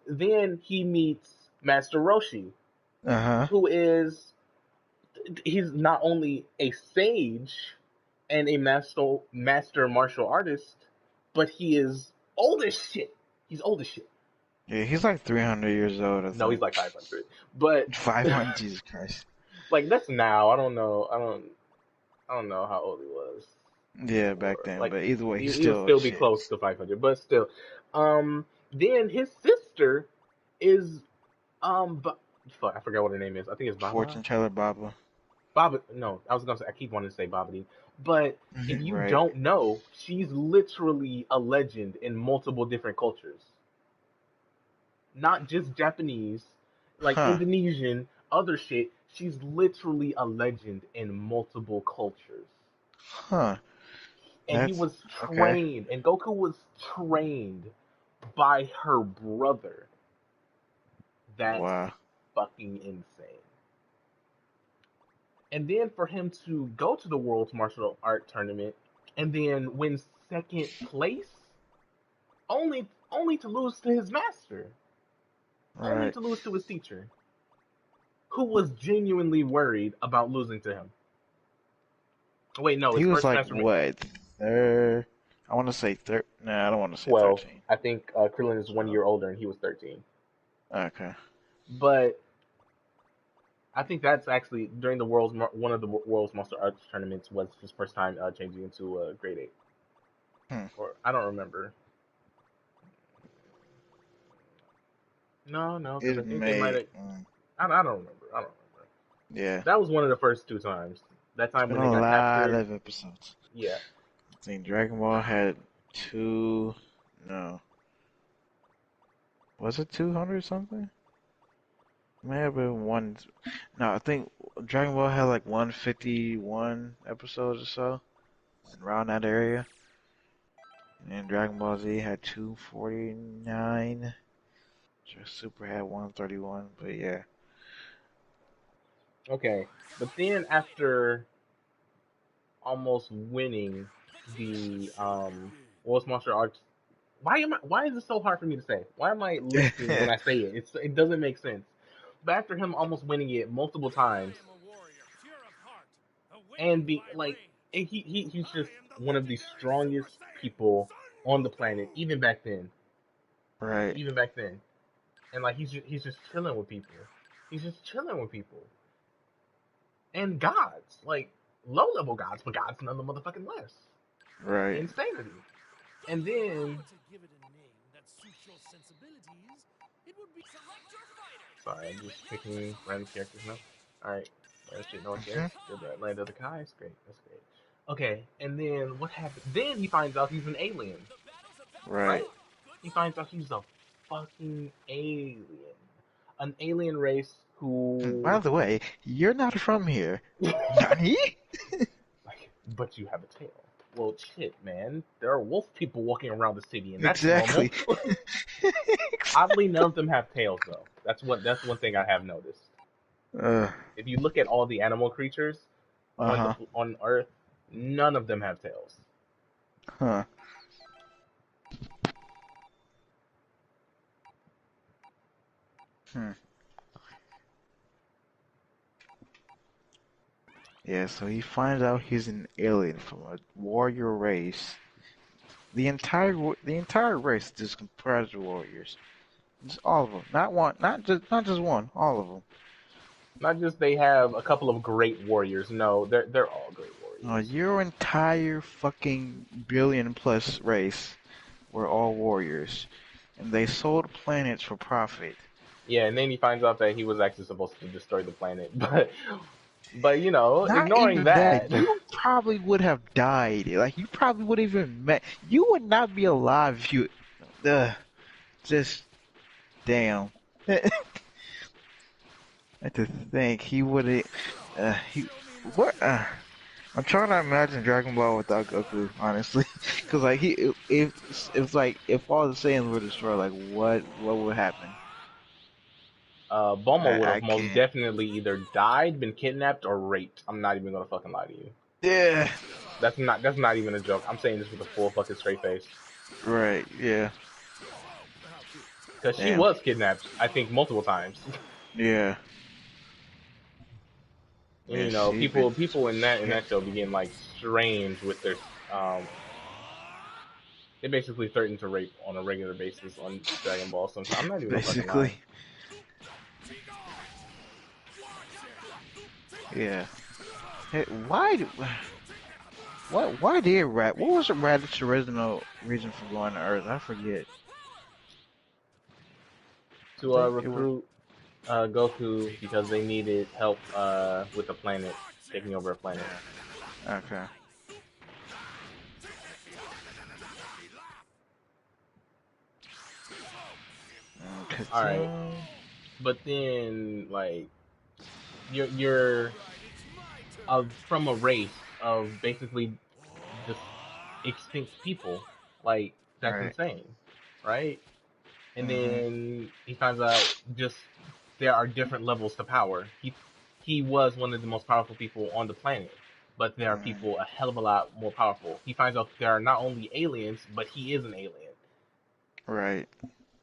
Then he meets Master Roshi, Uh-huh. who is He's not only a sage and a master martial artist, but he is old as shit. He's old as shit. Yeah, he's like 300 years old, I No, he's think. like 500. But 500, Jesus Christ. like that's now. I don't know. I don't know how old he was. Yeah, Or back then, like but either way, he's he would still old still be shit. close to 500, but still. Then his sister is but fuck, I forgot what her name is. I think it's Baba. Fortune teller Baba. Baba. No, I was gonna say I keep wanting to say Babidi, but if you Right. don't know, she's literally a legend in multiple different cultures, not just Japanese, like Huh. Indonesian, other shit. She's literally a legend in multiple cultures. Huh. And he That's was okay. trained, and Goku was trained by her brother. That's Wow. fucking insane. And then for him to go to the World's Martial Art Tournament and then win second place, only to lose to his master, only Right. to lose to his teacher, who was genuinely worried about losing to him. Wait, no, his He was first like master what? Third. I want to say third. Nah, I don't want to say 12. 13. I think Krillin is 1 year older and he was 13. Okay. But I think that's actually during the world's one of the world's martial arts tournaments was his first time changing into a grade 8, Hmm. or I don't remember. No, because I It think they might may. have. I don't remember. I don't remember. Yeah. That was one of the first two times. That It's time been when they a got lot captured. of episodes. Yeah. I think Dragon Ball had two. No. Was it 200 something? May have been one. No, I think Dragon Ball had like 151 episodes or so, around that area. And Dragon Ball Z had 249. Super had 131, but yeah. Okay. But then after almost winning the World's Martial Arts, why is it so hard for me to say? Why am I lisping when I say it? It doesn't make sense. But after him almost winning it multiple times, and be like, and he's just one of the strongest people on the planet, Right, even back then, and like he's just chilling with people, he's just chilling with people, and gods, like low level gods, but gods none the motherfucking less. right. Insanity. And then, sorry, I'm just picking random characters now. All right, that shit, no one cares. Hmm. Did that Land of the Kai's great. That's great. Okay, and then what happened? Then he finds out he's an alien, Right. right? He finds out he's a fucking alien, an alien race By who, the way, you're not from here. Nani? like, but you have a tail. Well, shit, man. There are wolf people walking around the city, and that's normal. Exactly. Oddly, none of them have tails, though. That's one thing I have noticed. uh, If you look at all the animal creatures uh-huh. on Earth, none of them have tails. Huh. Hmm. Yeah, so he finds out he's an alien from a warrior race. The entire race is just comprised of warriors. Just all of them. Not one, not just one, all of them. Not just they have a couple of great warriors. No, they're all great warriors. Your entire fucking billion plus race were all warriors, and they sold planets for profit. Yeah, and then he finds out that he was actually supposed to destroy the planet, but Not ignoring even that, that, you probably would have died. Like, you probably would have even met. You would not be alive if you. Just damn. I to think he would have. He what? I'm trying to imagine Dragon Ball without Goku, honestly, because like if like if all the Saiyans were destroyed, like what would happen? Bulma would I have most can't. definitely either died, been kidnapped, or raped. I'm not even gonna fucking lie to you. Yeah. That's not even a joke. I'm saying this with a full fucking straight face. Right. Yeah. Because she Damn. was kidnapped, I think multiple times. Yeah. And, Yeah, she been. people in Yeah, that show begin like strange with their they basically threaten to rape on a regular basis on Dragon Ball. Sometimes I'm not even gonna fucking basically. lie. Yeah. Hey, why did Rat? What was Raditch's original reason for going to Earth? I forget. I To think it was. recruit Goku because they needed help with the planet taking over a planet. Yeah. Okay. All right, Cartoon. but then like you're from a race of basically just extinct people. Like that's Right. insane, right? And Mhm. then he finds out just there are different levels to power. He was one of the most powerful people on the planet, but there are Mhm. people a hell of a lot more powerful. He finds out there are not only aliens, but he is an alien. Right.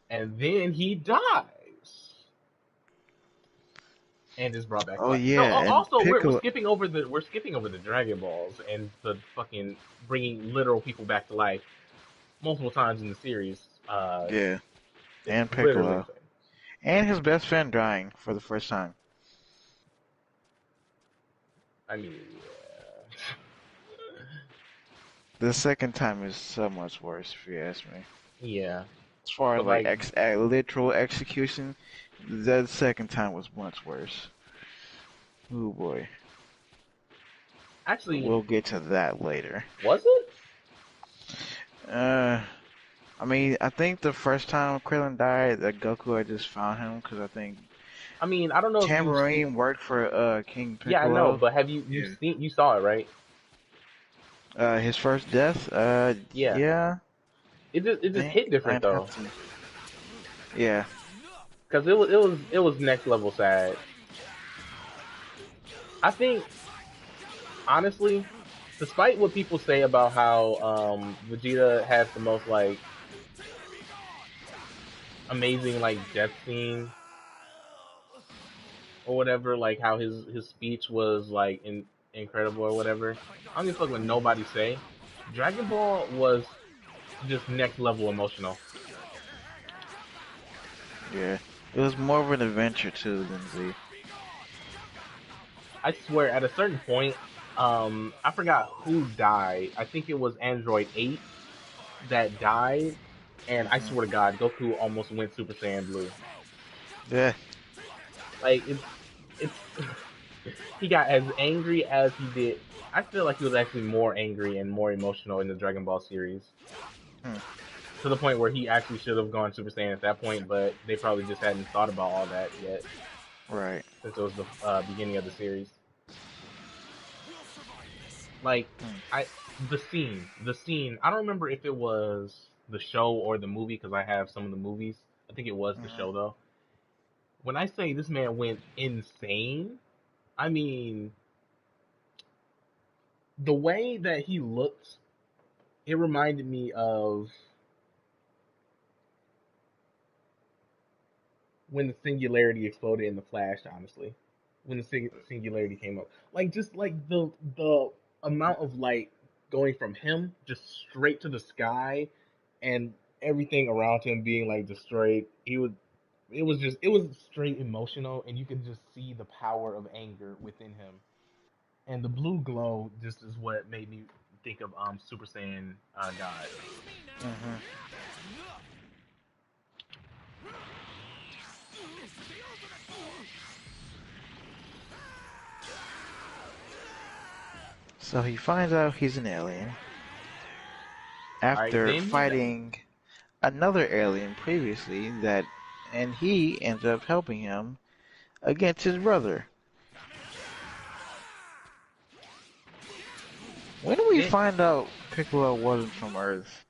And then he dies and is brought back to Oh life. No, yeah, and also Piccolo. we're skipping over the Dragon Balls and the fucking bringing literal people back to life multiple times in the series. Yeah, It's and literally Piccolo, insane. and his best friend dying for the first time. I mean, yeah. The second time is so much worse, if you ask me. Yeah, As far as but like like literal execution, the second time was much worse. Oh boy, but actually, we'll get to that later. was it? Uh, I mean, I think the first time Krillin died, that Goku had just found him because I think I mean, I don't know if you've seen. Tambourine worked for King Yeah, I know, Piccolo. but have Yeah. you saw it, right? His first death. Yeah, Yeah. it just hit different I'd have though, to. Yeah. because it was next level sad. I think honestly, despite what people say about how Vegeta has the most like amazing like death scene or whatever, like how his speech was like incredible or whatever. I don't give a fuck what nobody say. Dragon Ball was just next level emotional. Yeah. It was more of an adventure too than Z. I swear, at a certain point, I forgot who died. I think it was Android 8 that died, and I Hmm. swear to God, Goku almost went Super Saiyan Blue. Yeah. Like it's he got as angry as he did. I feel like he was actually more angry and more emotional in the Dragon Ball series Hmm. to the point where he actually should have gone Super Saiyan at that point, but they probably just hadn't thought about all that yet Right. since it was the beginning of the series. Like Hmm. I the scene. I don't remember if it was the show or the movie because I have some of the movies. I think it was the Hmm. show though. When I say this man went insane, I mean the way that he looked. It reminded me of when the singularity exploded in the Flash. Honestly, when the singularity came up, like just like the amount of light going from him just straight to the sky, and everything around him being like destroyed. He was it was straight emotional, and you could just see the power of anger within him. And the blue glow just is what made me think of Super Saiyan God. Hmm. So he finds out he's an alien All right, after then he died. fighting another alien previously and he ends up helping him against his brother. When did we Then find out Piccolo wasn't from Earth?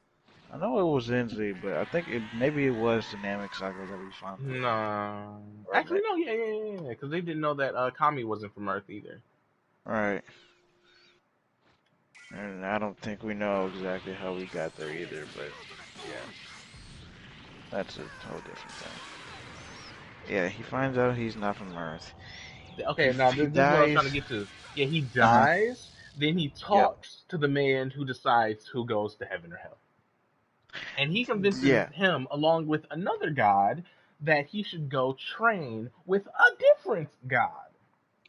I know it was Enzi, but I think maybe it was Dynamic Cycle that we found out. no, Or actually no, yeah, because they didn't know that Kami wasn't from Earth either. right. And I don't think we know exactly how we got there either, but yeah, that's a whole different thing. Yeah, he finds out he's not from Earth. Okay, now He this is what I was trying dies. to get to. Yeah, he Uh huh. dies. Then he Yep. talks to the man who decides who goes to heaven or hell, and he convinces Yeah. him, along with another god, that he should go train with a different god.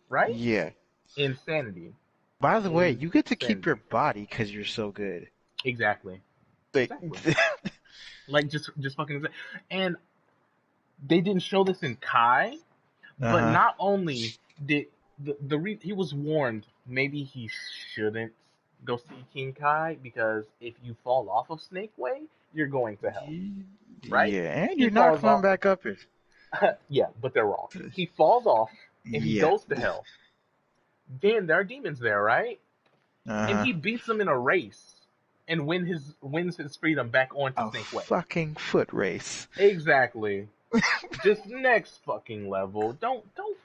Right? Yeah. Insanity. By the way, you get to keep your Insanity. body because you're so good. Exactly. Like, Exactly. Like just fucking. And they didn't show this in Kai, uh but huh. not only did he was warned maybe he shouldn't go see King Kai because if you fall off of Snake Way, you're going to hell, right? Yeah, and He you're not falls coming off. back up it. Yeah, but they're wrong. He falls off and he Yeah. goes to hell. Then there are demons there, right? Uh And huh. he beats them in a race and wins his freedom back onto A Snake Way. fucking foot race. Exactly. Just next fucking level. Don't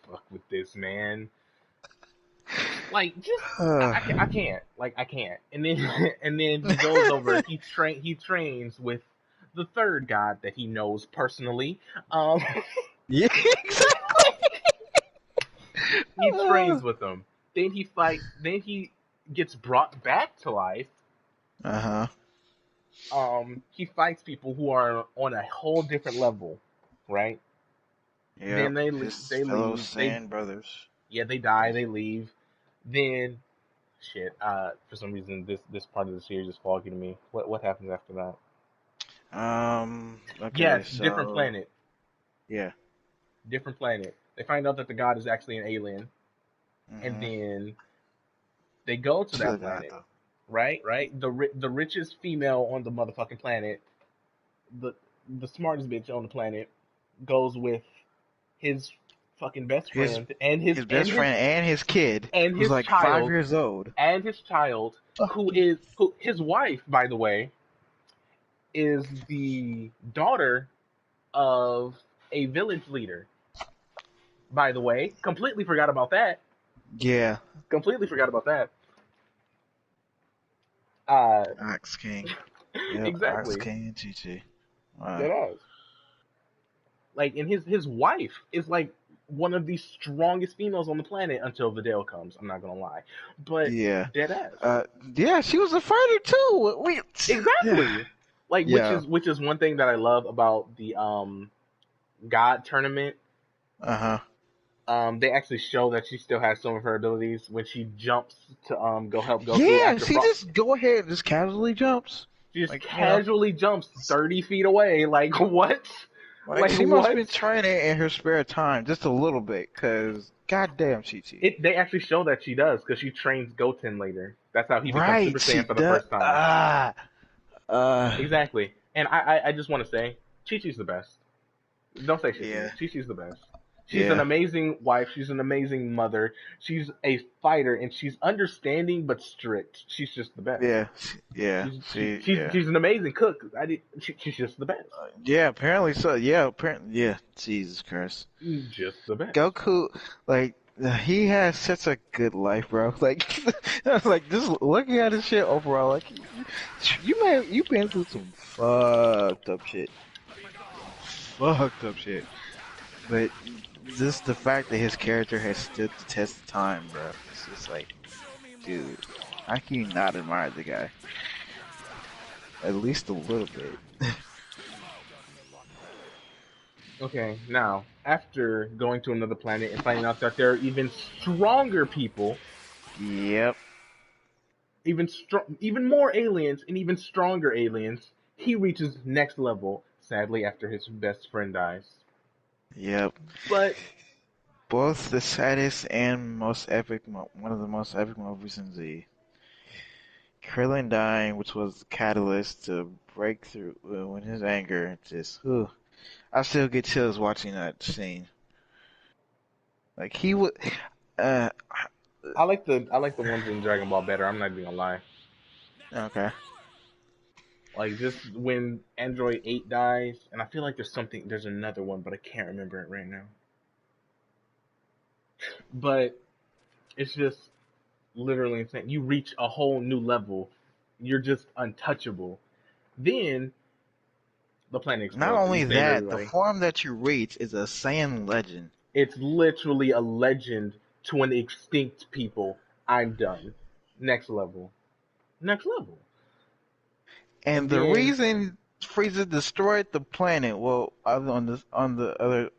fuck with this, man. Like just I can't. Like I can't. And then and then he goes over. He trains with the third god that he knows personally. Um, Yeah, exactly. he trains with him. Then he fights. Then he gets brought back to life. Uh huh. He fights people who are on a whole different level, right? Yep. Then they His they fellow leave. Saiyan brothers. Yeah, they die. They leave. Then shit. For some reason, this part of the series is foggy to me. What happens after that? Okay, Yes, different so planet. yeah. Different planet. They find out that the god is actually an alien, and Mm-hmm. then they go to Still that got planet. though. Right, right. The richest female on the motherfucking planet, the the smartest bitch on the planet, goes with his fucking best His friend his best friend and his kid, and who's his like 5 child years old. who his wife, by the way, is the daughter of a village leader. By the way, completely forgot about that. Yeah. Completely forgot about that. Uh, Ox King. Yep, Ox exactly. King and Chi. Wow. That is. Like, and his wife is like one of the strongest females on the planet until Videl comes. I'm not gonna lie, but Yeah. dead ass. Uh, yeah, she was a fighter too. Yeah. Exactly. Like, Yeah. which is one thing that I love about the God tournament. Uh-huh. They actually show that she still has some of her abilities when she jumps to go help Goku Yeah, after she just go ahead and just casually jumps. she just Like, you know, casually jumps 30 feet away. Like what? like Like she must have what? been training in her spare time just a little bit, cause goddamn Chi. They actually show that she does because she trains Goten later. That's how he becomes Super Right, she Saiyan for the does. first time. Uh, Exactly. And I just want to say, Chi Chi's the best. Don't say shit to me. yeah, Chi Chi's the best. She's an yeah, amazing wife. She's an amazing mother. She's a fighter, and she's understanding but strict. She's just the best. yeah, yeah. Yeah. She's an amazing cook. She's just the best. Yeah, apparently so. Yeah, apparently, yeah. Jesus Christ. Just the best. Goku, like, he has such a good life, bro. Like, like just looking at his shit overall, like, you've been through some fucked up shit, But just the fact that his character has stood the test of time, bro. It's just like, dude, how can you not admire the guy? At least a little bit. Okay, now after going to another planet and finding out that there are even stronger people, Yep. even more aliens, and even stronger aliens, he reaches next level. Sadly, after his best friend dies. Yep. But Both the saddest and most epic, one of the most epic movies in Z. Krillin dying, which was the catalyst to break through when his anger just, I still get chills watching that scene. Like he would, uh, I like the ones in Dragon Ball better. I'm not even gonna lie. okay. Like just when Android 8 dies, and I feel like there's another one, but I can't remember it right now. But it's just literally insane. You reach a whole new level. You're just untouchable. Then the planet Not explodes and you only save that, the everybody. form that you reach is a Saiyan legend. It's literally a legend to an extinct people. I'm done. Next level. Next level. And And the then reason Frieza destroyed the planet, well, other on the other,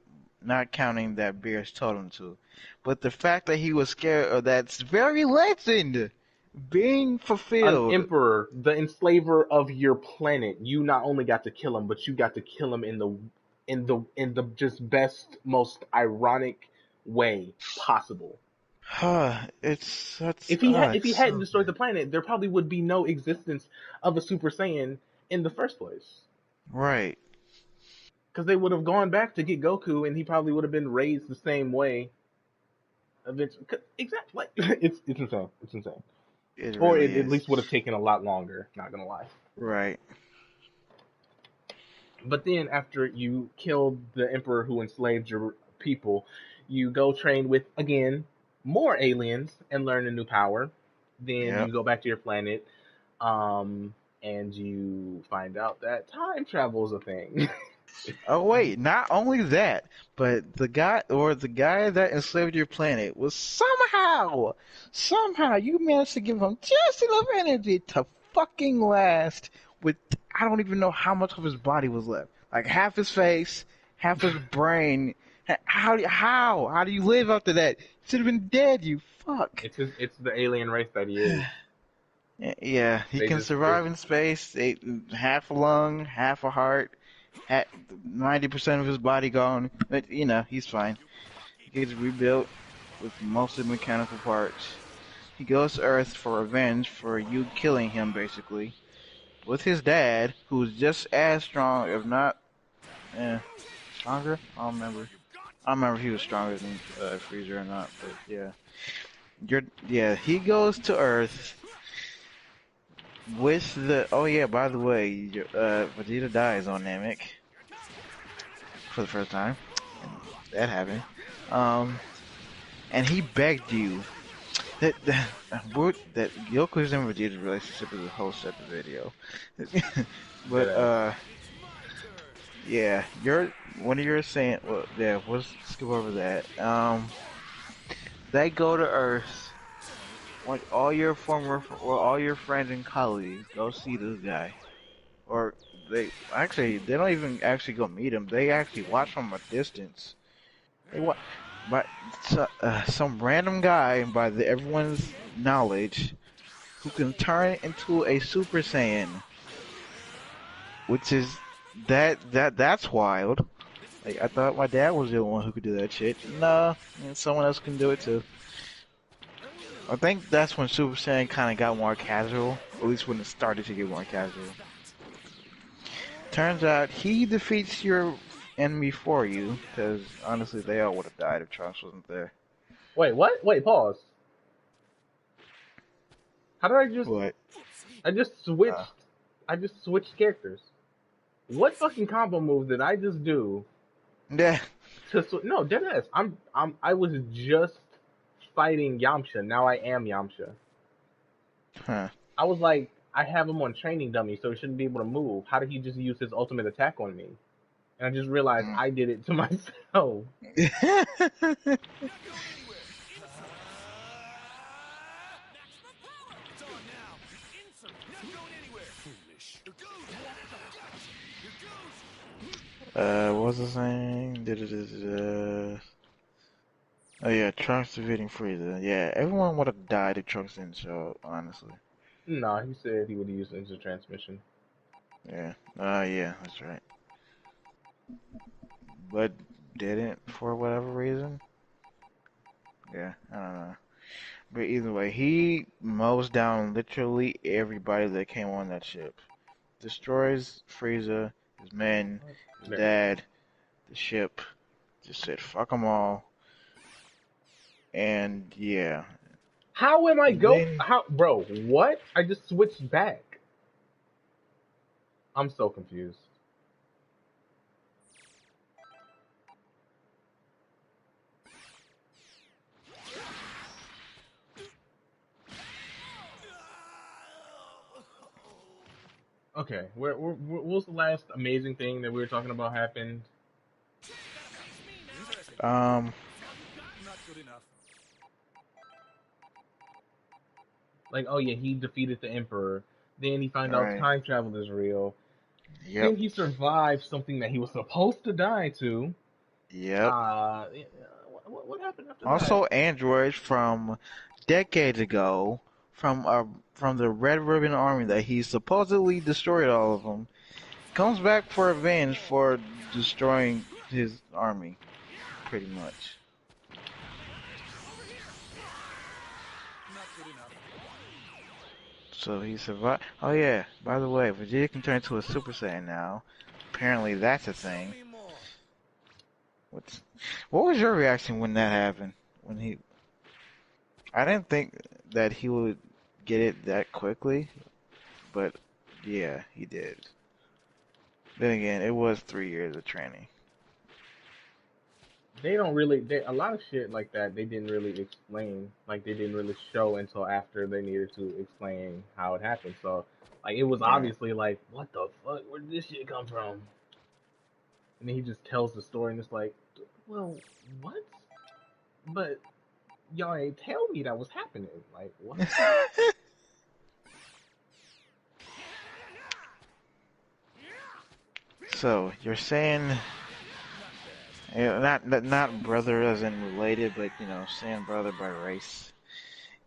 not counting that Beerus told him to, but the fact that he was scared of that's very legend being an fulfilled. emperor, the enslaver of your planet, you not only got to kill him, but you got to kill him in the just best, most ironic way possible. It's that's If he it's hadn't so destroyed good. the planet, there probably would be no existence of a Super Saiyan in the first place. Right. Because they would have gone back to get Goku, and he probably would have been raised the same way. Eventually, exactly. Like, it's insane. It's insane. It Or really it at is. least would have taken a lot longer. Not gonna lie. Right. But then after you killed the emperor who enslaved your people, you go train with again more aliens and learn a new power. Then Yep. you go back to your planet, and you find out that time travel is a thing. Oh wait, not only that, but the guy that enslaved your planet was somehow you managed to give him just enough energy to fucking last with I don't even know how much of his body was left. Like half his face, half his brain. How do you live after that? You should have been dead, you fuck. It's the alien race that he is. Yeah, he They can just they survive in space. Half a lung, half a heart, 90% of his body gone. But you know, he's fine. He gets rebuilt with mostly mechanical parts. He goes to Earth for revenge for you killing him, basically, with his dad, who's just as strong, if not, stronger. I don't remember. I don't remember if he was stronger than Freezer or not, but yeah. He goes to Earth with the. Oh yeah, by the way, Vegeta dies on Namek for the first time, and that happened. Um, and he begged you that that Goku's and Vegeta's relationship is a whole separate video. dead But ass. yeah, when you're saying, well, yeah, we'll skip over that. They go to Earth. Want all your friends and colleagues go see this guy, or they don't even actually go meet him. They actually watch from a distance. They watch, but some random guy by everyone's knowledge who can turn into a Super Saiyan, which is that's wild. Like I thought my dad was the one who could do that shit. Nah, someone else can do it too. I think that's when Super Saiyan kind of got more casual, at least when it started to get more casual. Turns out he defeats your enemy for you, because honestly, they all would have died if Trunks wasn't there. Wait, what? Wait, pause. How did I just? What? I just Uh, switched. I just switched characters. What fucking combo move did I just do yeah. no, deadass. I was just fighting Yamcha. Now I am Yamcha. Huh. I was like, I have him on training dummy, so he shouldn't be able to move. How did he just use his ultimate attack on me? And I just realized Mm. I did it to myself. What was I saying? Da-da-da-da-da. Oh yeah, Trunks defeating Frieza. Yeah, everyone would have died if Trunks didn't show up, honestly. Nah, he said he would use instant transmission. Yeah. Yeah, that's right. But didn't for whatever reason. Yeah, I don't know. But either way, he mows down literally everybody that came on that ship. Destroys Frieza, his men, his There we go. dad, the ship. Just said fuck them all. And yeah. How am I And go? then How, bro? What? I just switched back. I'm so confused. Okay, what was the last amazing thing that we were talking about happened? Like, oh yeah, he defeated the Emperor. Then he found out Right. time travel is real. Yep. Then he survived something that he was supposed to die to. Yep. Uh, what happened after that? Also, androids from decades ago, from the Red Ribbon Army that he supposedly destroyed all of them, comes back for revenge for destroying his army, pretty much. So he survived. Oh yeah, by the way, Vegeta can turn into a Super Saiyan now. Apparently that's a thing. What's what was your reaction when that happened? When he, I didn't think that he would get it that quickly, but yeah, he did. Then again, it was 3 years of training. They don't really. A lot of shit like that they didn't really explain. Like they didn't really show until after they needed to explain how it happened. So like it was Right. obviously like, what the fuck? Where did this shit come from? And then he just tells the story, and it's like, well, what? But y'all ain't tell me that was happening. Like what? So you're saying, not brother as in related, but saying brother by race,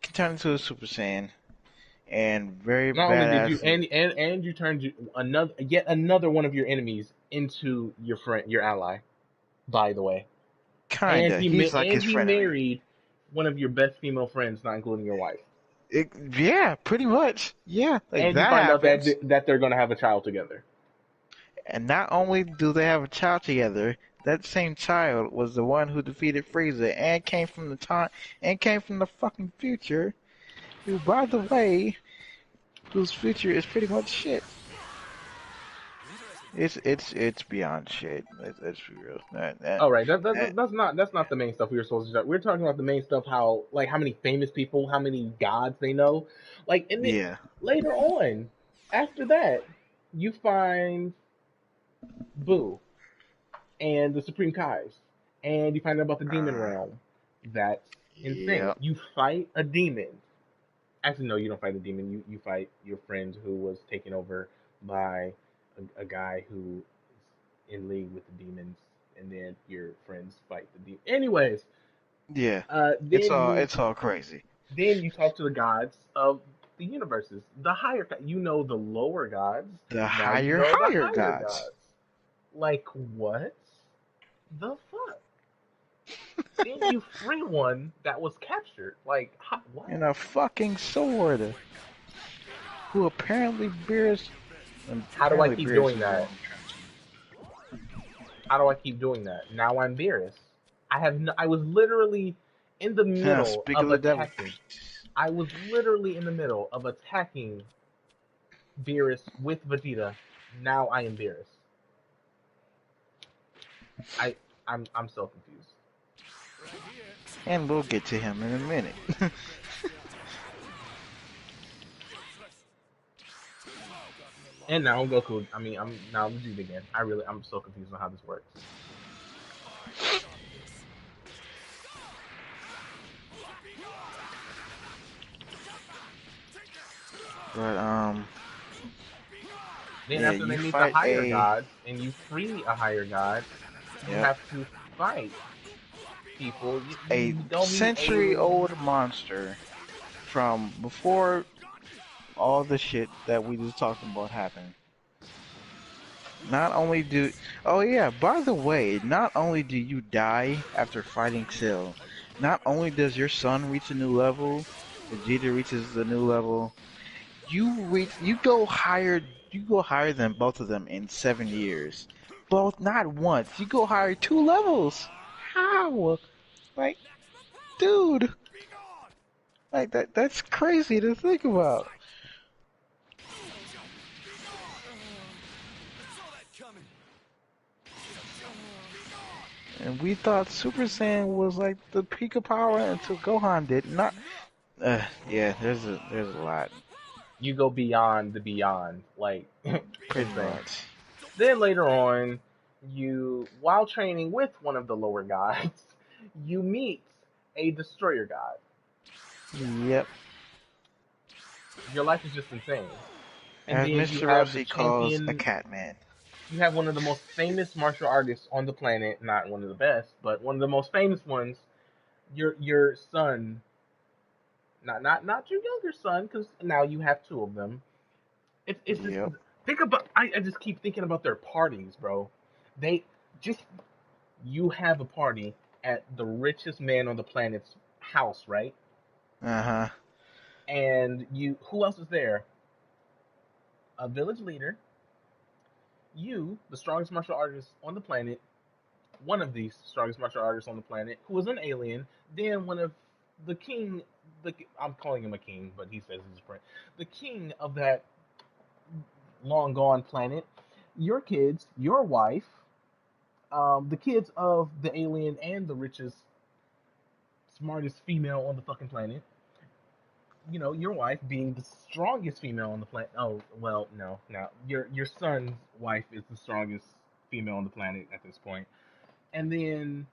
can turn into a Super Saiyan and very Not only did you badass. and you turned another yet another one of your enemies into your friend, your ally. By the way, Kinda. He's like and his he frenemy. married one of your best female friends, not including your wife. Yeah, pretty much. Yeah, like And you that find out happens. that they're gonna have a child together. And not only do they have a child together, that same child was the one who defeated Frieza and came from the fucking future. Who, by the way, whose future is pretty much shit. It's beyond shit. Let's be real. All right, That that's not the main stuff we were supposed to talk. We're talking about the main stuff, how like how many famous people, how many gods they know, like and then yeah. later on, after that, you find Boo and the Supreme Kais, and you find out about the Demon Uh, Realm. That's insane. yeah. You fight a demon. Actually, no, you don't fight a demon. You fight your friend who was taken over by a guy who is in league with the demons, and then your friends fight the demon. Anyways, Yeah. uh, It's then all you it's all crazy. then you talk to the gods of the universes, the higher. You know the lower gods. The Now you higher know the higher higher gods. gods. Like what the fuck? Then you free one that was captured. Like what? And a fucking sword. Who How do I apparently keep bears doing his that? own transformation. How do I keep doing that? Now I'm Beerus. I was literally in the middle Speak of of the devil. attacking. I was literally in the middle of attacking Beerus with Vegeta. Now I am Beerus. I I'm so confused. And we'll get to him in a minute. And now Goku. I mean, I'm now Vegeta again. I'm so confused on how this works. But Then yeah, after you they meet the fight higher gods and you free a higher god, you yep, have to fight people. a You don't meet aliens. century-old monster from before all the shit that we just talked about happened. Not only do Oh yeah, by the way, not only do you die after fighting Cell, not only does your son reach a new level, Vegeta reaches a new level, you go higher than both of them in 7 years. Both not once. You go higher 2 levels. How? Like, dude, like that's crazy to think about. And we thought Super Saiyan was like the peak of power until Gohan did not. Yeah, there's a lot, You go beyond the beyond, like pretty insane. much. Then later on, while training with one of the lower gods, you meet a destroyer god. Yep. Your life is just insane. And As then you Mr. have the Rossi calls a champion. cat man. You have one of the most famous martial artists on the planet. Not one of the best, but one of the most famous ones. Your son, not your younger son, because now you have two of them. It's just Yep. think about. I just keep thinking about their parties, bro. They just you have a party at the richest man on the planet's house, right? Uh-huh. And you, who else is there? A village leader, you, the strongest martial artist on the planet, one of the strongest martial artists on the planet, who is an alien, then one of the king, I'm calling him a king, but he says he's a prince, the king of that long gone planet, your kids, your wife, the kids of the alien and the richest, smartest female on the fucking planet, your wife being the strongest female on the planet. Oh, well, no. Your son's wife is the strongest female on the planet at this point. And then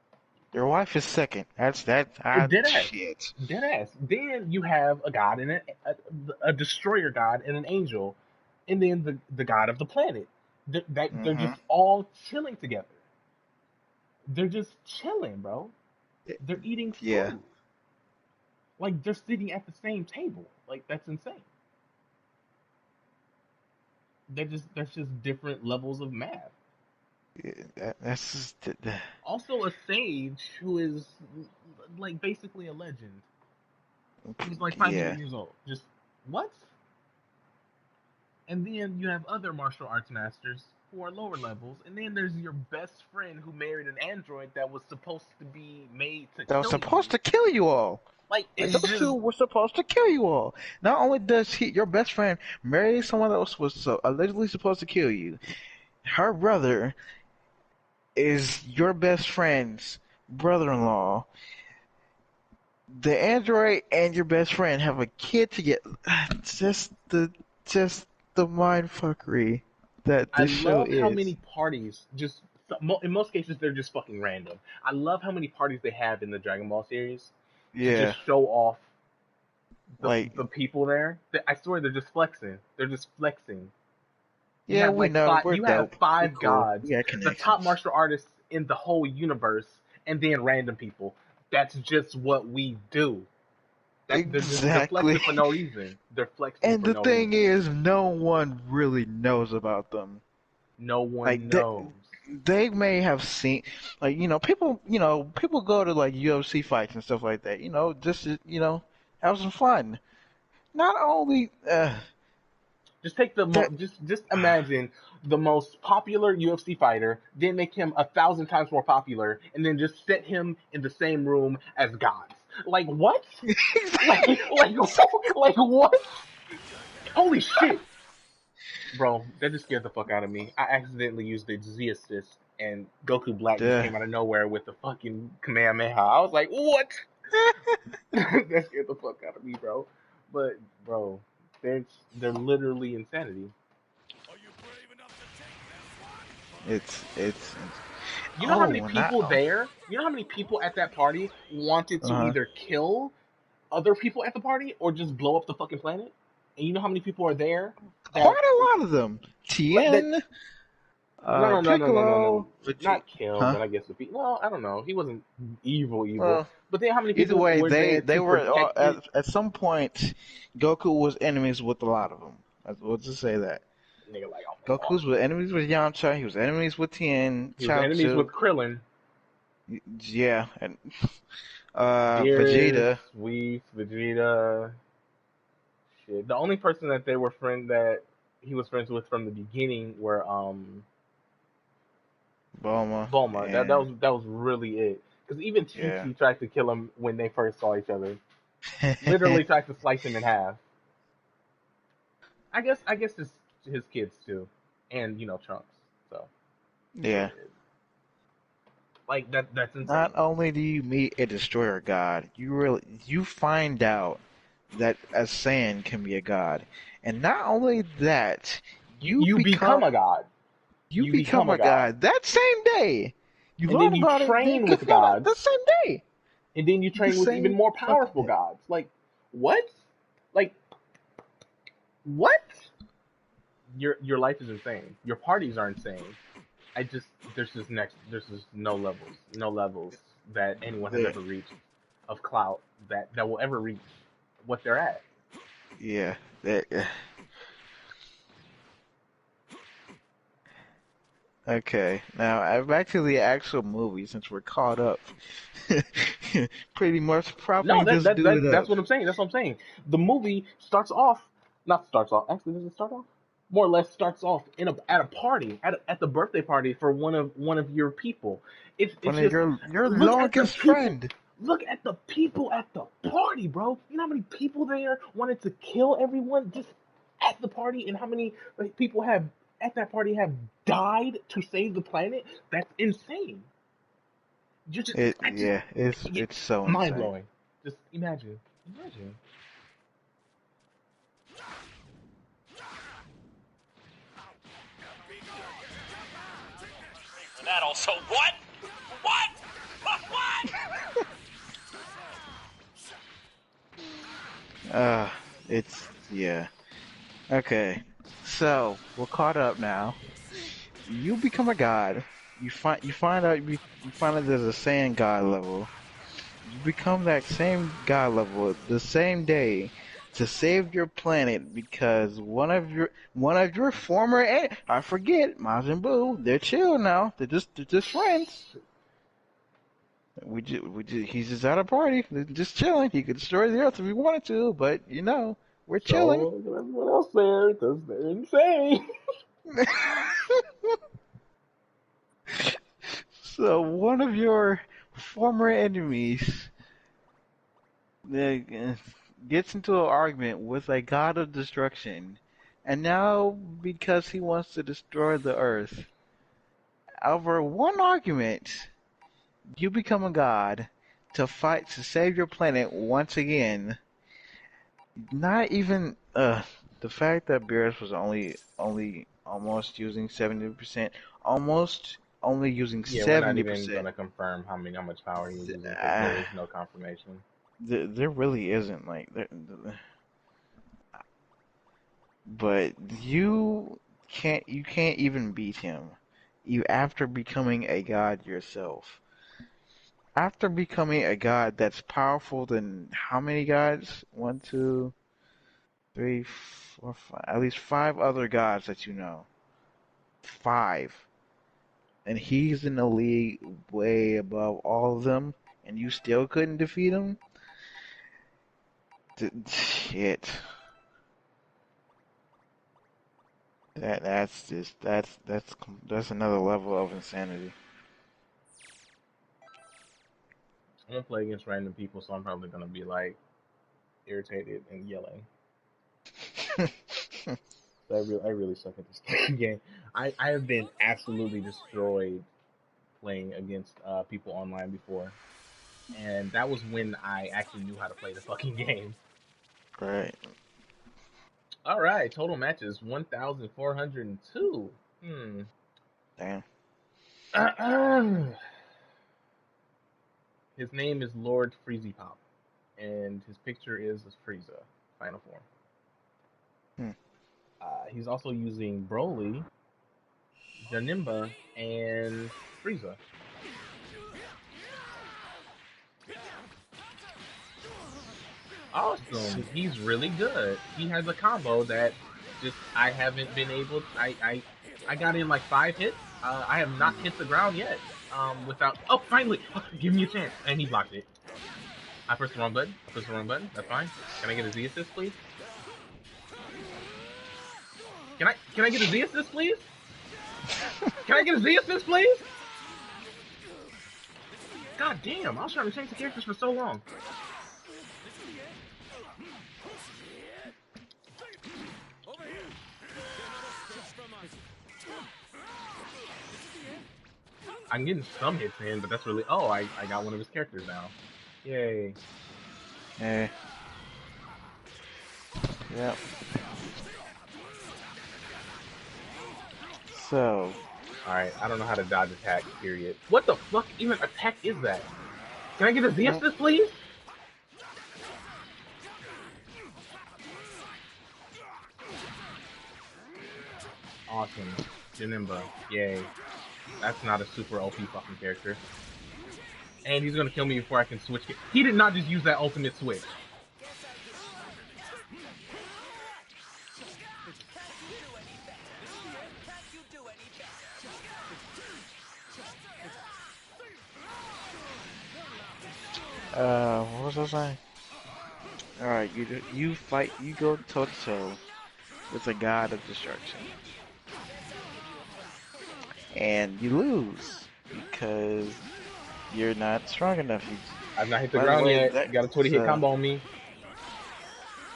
Your wife is second. That's that. dead ass, Shit. dead ass. Then you have a god and a destroyer god and an angel, and then the god of the planet. They're Mm-hmm. just all chilling together. They're just chilling, bro. They're eating Yeah. food. Like they're sitting at the same table. Like that's insane. That's just different levels of math. That's just, Also, a sage who is like basically a legend. Who's like 500 yeah. years old. Just what? And then you have other martial arts masters who are lower levels, and then there's your best friend who married an android that was supposed to be made to That was kill you. supposed to kill you all. Like Like it's those just two were supposed to kill you all. Not only does your best friend marry someone else was allegedly supposed to kill you, her brother is your best friend's brother-in-law. The android and your best friend have a kid together. Just the just the mind fuckery that I this show love how is. many parties just in most cases they're just fucking random. I love how many parties they have in the Dragon Ball series to just Yeah, show off the like the people there. I swear they're just flexing. They're just flexing. You yeah, have we like know five. we're You have dope. We five cool. gods, We got the top connections. martial artists in the whole universe, and then random people. That's just what we do. They're Exactly. flexing for no reason. They're flexing And for the no thing reason. is, no one really knows about them. No Like one knows. they may have seen, like people go to like UFC fights and stuff like that. Just to, have some fun. Not only Just take that, just imagine the most popular UFC fighter, then make him 1,000 times more popular, and then just set him in the same room as gods. Like what? Like like what? Holy shit, bro! That just scared the fuck out of me. I accidentally used the Z assist, and Goku Black just Duh. came out of nowhere with the fucking Kamehameha. I was like, what? That scared the fuck out of me, bro. But bro, they're they're literally insanity. It's You know how many oh not people there? You know how many people at that party wanted to uh-huh. either kill other people at the party or just blow up the fucking planet? And you know how many people are there that Quite a lot of them. that Tien, no, Piccolo, Vegeta, not kill, huh? but I guess would be no, I don't know. He wasn't evil. Well, But then how many either people way, were they there they to were protect it? at some point. Goku was enemies with a lot of them. We'll just say that. Nigga, like, oh my god. Goku's was enemies with Yamcha. He was enemies with Tien, He was enemies with Chaozu. Krillin, Yeah, and Beerus, Vegeta, Whis, Vegeta. Shit. The only person that he was friends with from the beginning were Bulma, Bulma. and That was really it. Because even Chi yeah. Chi tried to kill him when they first saw each other. Literally tried to slice him in half. I guess his kids too, and Trunks. So Yeah. shit. Like that's insane. Not only do you meet a destroyer god, you find out that a Saiyan can be a god, and not only that, you You become become a god. you You become become a a god, god that same day. You and learn then you about it, then train you with find out gods, the same day. and then you The train with even same more fucking powerful day. gods. Like what? Like What? Your life is insane. Your parties are insane. I just there's just no levels that anyone has The, ever reached of clout that will ever reach what they're at. yeah. That, okay. Now back to the actual movie since we're caught up. Pretty much No, propping this dude that's up. what I'm saying. That's what I'm saying. The movie starts off, not starts off. Actually, does it start off? More or less starts off in at a party at the birthday party for one of your people. It's One of just your look at the longest people. friend. Look at the people at the party, bro. You know how many people there wanted to kill everyone just at the party, and how many people have at that party have died to save the planet? That's insane. You just It I just yeah, it's so mind insane. blowing. Just imagine. That also what? What? What? Uh, it's yeah. Okay, so we're caught up now. You become a god. You find out there's a sand god level. You become that same god level the same day to save your planet because one of your former I forget Majin Buu. They're chill now. They're just friends. He's just at a party, just chilling. He could destroy the earth if he wanted to, but we're chilling. So everyone else there because they're insane. So one of your former enemies uh, gets into an argument with a god of destruction, and now because he wants to destroy the earth, over one argument, you become a god to fight to save your planet once again. Not even the fact that Beerus was only almost using 70%, almost only using Yeah, we're not even 70%. gonna confirm how much power he was using because there is no confirmation. There really isn't but you can't even beat him. You after becoming a god yourself. After becoming a god that's powerful than how many gods? One, two, three, four, five. At least five other gods that you know. Five. And he's in the league way above all of them, and you still couldn't defeat him? Shit. That's just that's another level of insanity. I'm gonna play against random people, so I'm probably gonna be like irritated and yelling. I really suck at this game. I have been absolutely destroyed playing against people online before, and that was when I actually knew how to play the fucking game. Right. All right, total matches 1,402. Hmm. Damn. His name is Lord Freezy Pop, and his picture is Frieza, final form. Hmm. He's also using Broly, Janimba, and Frieza. Awesome. He's really good. He has a combo that just I haven't been able. I got in like 5 hits. I have not hit the ground yet. Without. Oh, finally! Give me a chance. And he blocked it. I pressed the wrong button. I pressed the wrong button. That's fine. Can I get a Z assist, please? Can I get a Z assist, please? Can I get a Z assist, please? God damn! I was trying to change the characters for so long. I'm getting some hits in, but that's really. Oh, I got one of his characters now. Yay. Hey. Yep. So. Alright, I don't know how to dodge attack, period. What the fuck even attack is that? Can I get a Z assist, please? Awesome. Janemba. Yay. That's not a super OP fucking character. And he's gonna kill me before I can switch. He did not just use that ultimate switch. What was I saying? Alright, you fight, you go toe to toe with a god of destruction. And you lose because you're not strong enough. I've not hit the By the ground way, yet. Got a 20 hit combo on me.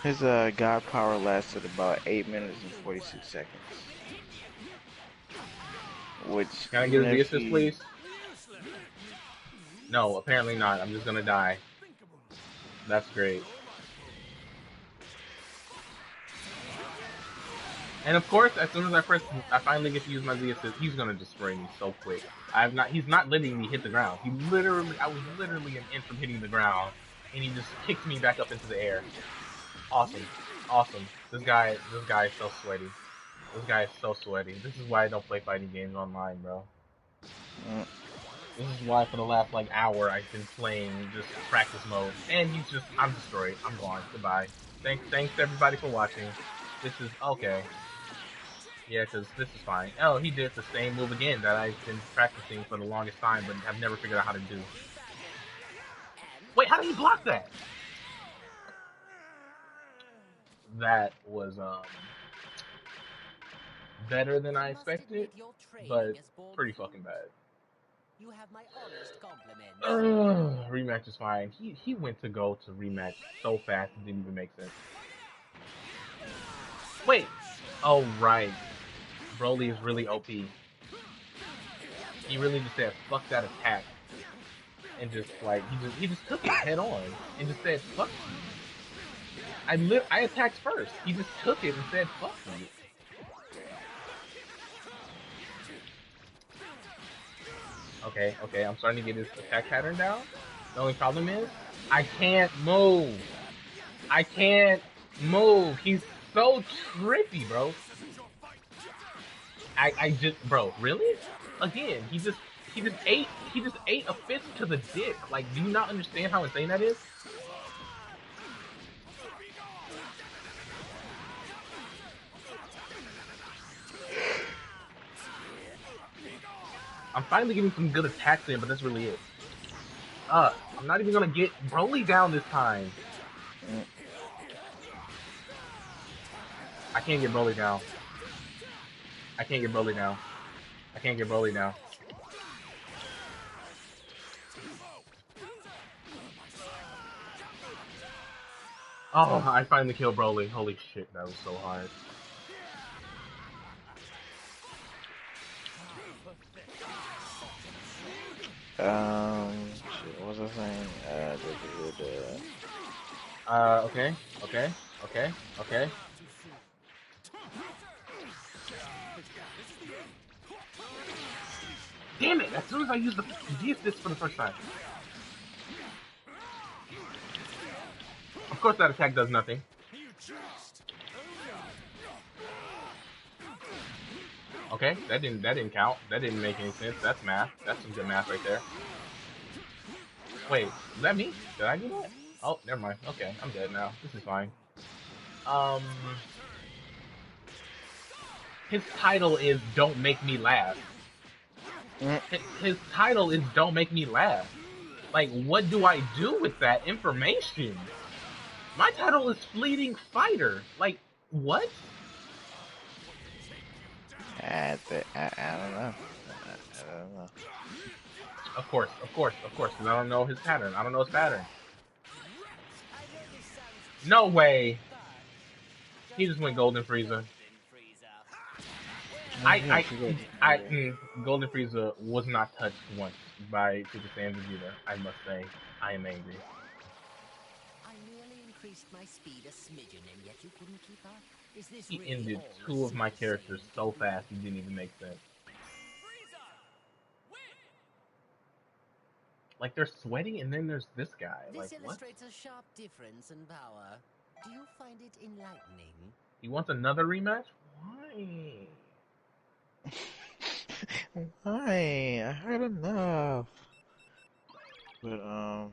his god power lasted about 8 minutes and 46 seconds. Which, Can I get the assist, please? No, apparently not. I'm just gonna die. That's great. And of course, as soon as I finally get to use my Z assist, he's gonna destroy me so quick. He's not letting me hit the ground. I was literally an inch from hitting the ground, and he just kicked me back up into the air. Awesome, awesome. This guy is so sweaty. This guy is so sweaty. This is why I don't play fighting games online, bro. This is why for the last like hour I've been playing just practice mode, and I'm destroyed. I'm gone. Goodbye. Thanks everybody for watching. This is okay. Yeah, because this is fine. Oh, he did the same move again that I've been practicing for the longest time, but have never figured out how to do. Wait, how did he block that? That was better than I expected, but pretty fucking bad. You have my honest compliments. Rematch is fine. He went to go to rematch so fast it didn't even make sense. Wait. Oh right. Broly is really OP. He really just said fuck that attack. And just like he just took it head on and just said fuck you. I attacked first. He just took it and said fuck you. Okay, I'm starting to get his attack pattern down. The only problem is, I can't move. I can't move. He's so trippy, bro. Bro, really? Again, he just ate a fist to the dick. Like, do you not understand how insane that is? I'm finally getting some good attacks in, but that's really it. I'm not even gonna get Broly down this time. I can't get Broly down. I can't get Broly down. I can't get Broly down. Oh, I finally killed Broly. Holy shit, that was so hard. Shit, what was I saying? Okay. Damn it! As soon as I used the Z-assist for the first time. Of course that attack does nothing. Okay, that didn't count. That didn't make any sense. That's math. That's some good math right there. Wait, is that me? Did I do that? Oh, never mind. Okay, I'm dead now. This is fine. His title is "Don't Make Me Laugh." His title is "Don't Make Me Laugh." Like, what do I do with that information? My title is Fleeting Fighter. Like, what? I don't know. I don't know. Of course, because I don't know his pattern. I don't know his pattern. No way. He just went Golden Frieza. Golden Frieza was not touched once by Super Saiyan Vegeta. I must say, I am angry. I nearly increased my speed a smidgen, and yet you couldn't keep up. Is this He really ended all two of my Super characters Saiyan so fast it didn't even make sense. Like, they're sweaty, and then there's this guy. This Like, what? illustrates a sharp difference in power. Do you find it enlightening? He wants another rematch? Why? Fine, I heard enough. But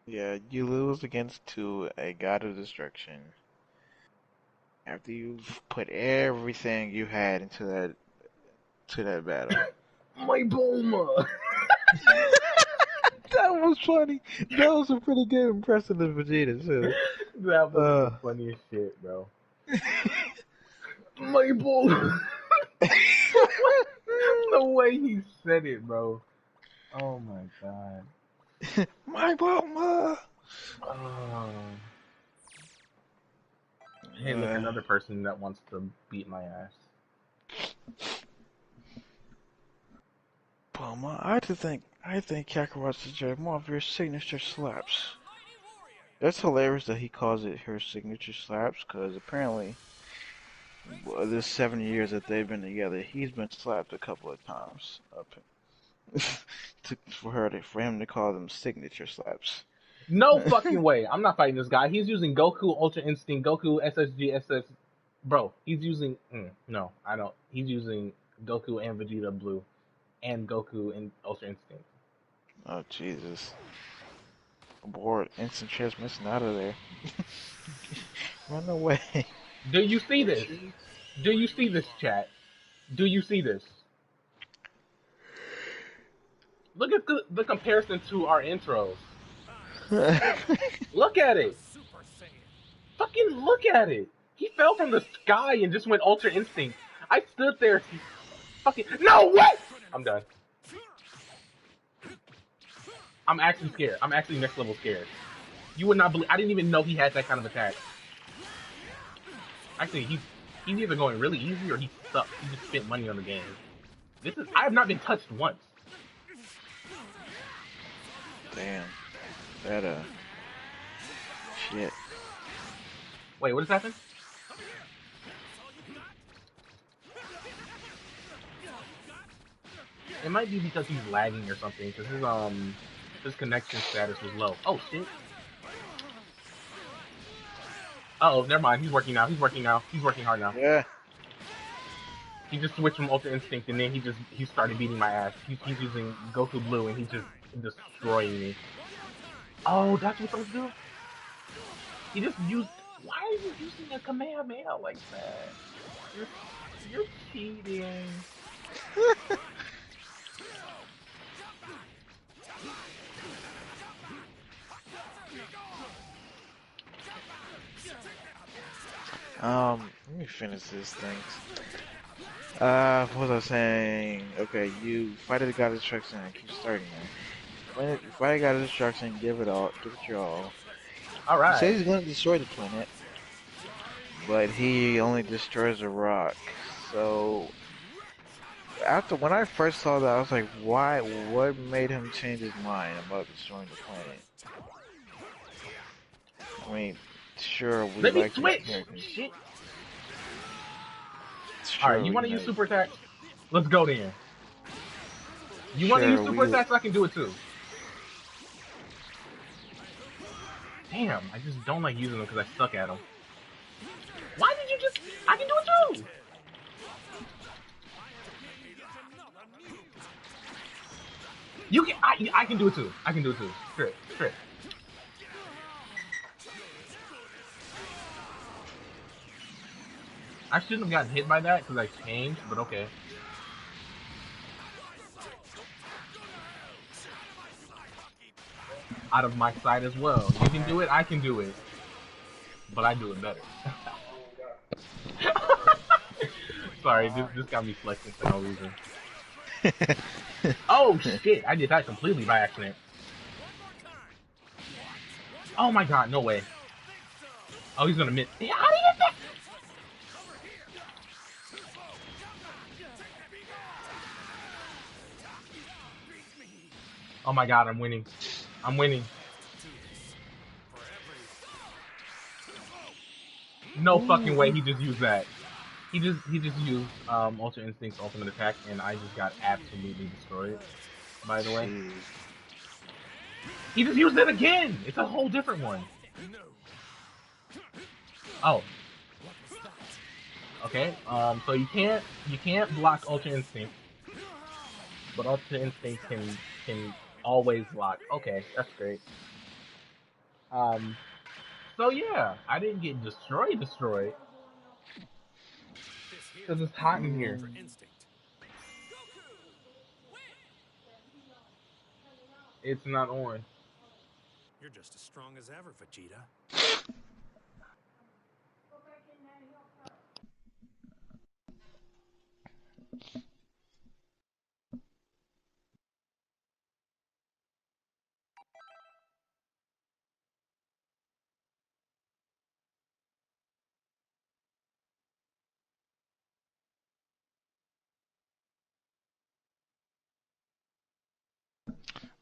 yeah, you lose against to a god of destruction after you've put everything you had into that battle. My Bulma. That was funny. That was a pretty good impression of Vegeta too. That was the Uh, funniest shit, bro. My Bulma. The way he said it, bro. Oh my god. my mama. Oh. Hey, look, Uh, another person that wants to beat my ass. Bulma, I think Kakarot's deserve more of your signature slaps. That's hilarious that he calls it her signature slaps, because apparently, this 7 years that they've been together, he's been slapped a couple of times. For him to call them signature slaps. No fucking way. I'm not fighting this guy. He's using Goku Ultra Instinct, Goku SSG, SS. Bro, he's using. No, I don't. He's using Goku and Vegeta Blue and Goku and Ultra Instinct. Oh Jesus! Abort! Instant transmission out of there! Run away! Do you see this? Do you see this, chat? Do you see this? Look at the comparison to our intros. Look at it. Fucking look at it. He fell from the sky and just went Ultra Instinct. I stood there. Fucking no what? I'm done. I'm actually scared. I'm actually next level scared. You would not believe. I didn't even know he had that kind of attack. Actually, he's either going really easy or he sucks. He just spent money on the game. This is. I have not been touched once. Damn. That shit. Wait, what just happened? It might be because he's lagging or something. Because his connection status was low. Oh shit. Uh oh, never mind. He's working now. He's working now. He's working hard now. Yeah. He just switched from Ultra Instinct and then he started beating my ass. He's using Goku Blue and he's just destroying me. Oh, that's what those do? He just used. Why are you using a Kamehameha like that? You're cheating. Let me finish this thing. What was I saying? Okay, you fight the god of destruction and keep starting there. Fight the god of destruction, give it your all. All He says right. he's gonna destroy the planet, but he only destroys a rock. So, when I first saw that, I was like, why? What made him change his mind about destroying the planet? I mean, sure, we Let me like his switch. character. Shit. All right. Sure, You want to use super attack? Let's go then. You want to use super attacks? I can do it too. Damn, I just don't like using them because I suck at them. Why did you just? I can do it too. You can. I can do it too. I can do it too. Straight. I shouldn't have gotten hit by that because I changed, but okay. Out of my sight as well. You can do it, I can do it. But I do it better. Sorry, this got me flexing for no reason. Oh shit, I did that completely by accident. Oh my god, no way. Oh, he's gonna miss. How do you get that? Oh my god, I'm winning. I'm winning. No fucking way he just used that. He just used Ultra Instinct's ultimate attack and I just got absolutely destroyed. By the way. Jeez. He just used it again! It's a whole different one. Oh. Okay. So you can't block Ultra Instinct, but Ultra Instinct can always block. Okay, that's great. Um. So yeah, I didn't get destroyed This here's because the it's hot power in of here. Ultra Mm, Instinct. It's not on. You're just as strong as ever, Vegeta.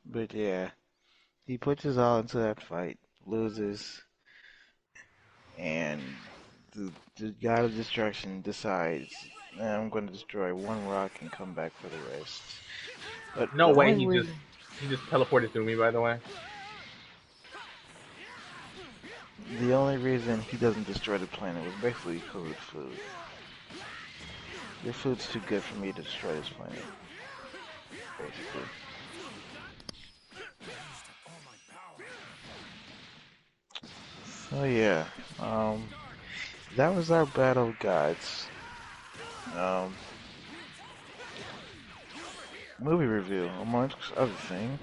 but yeah, he puts his all into that fight, loses, and the god of destruction decides, "Nah, I'm going to destroy one rock and come back for the rest." But No the way. only He just teleported through me. By the way. reason he doesn't destroy the planet was basically because of food. Your food's too good for me to destroy this planet, basically. All my power. So yeah, that was our battle of gods. Um, movie review, amongst other things.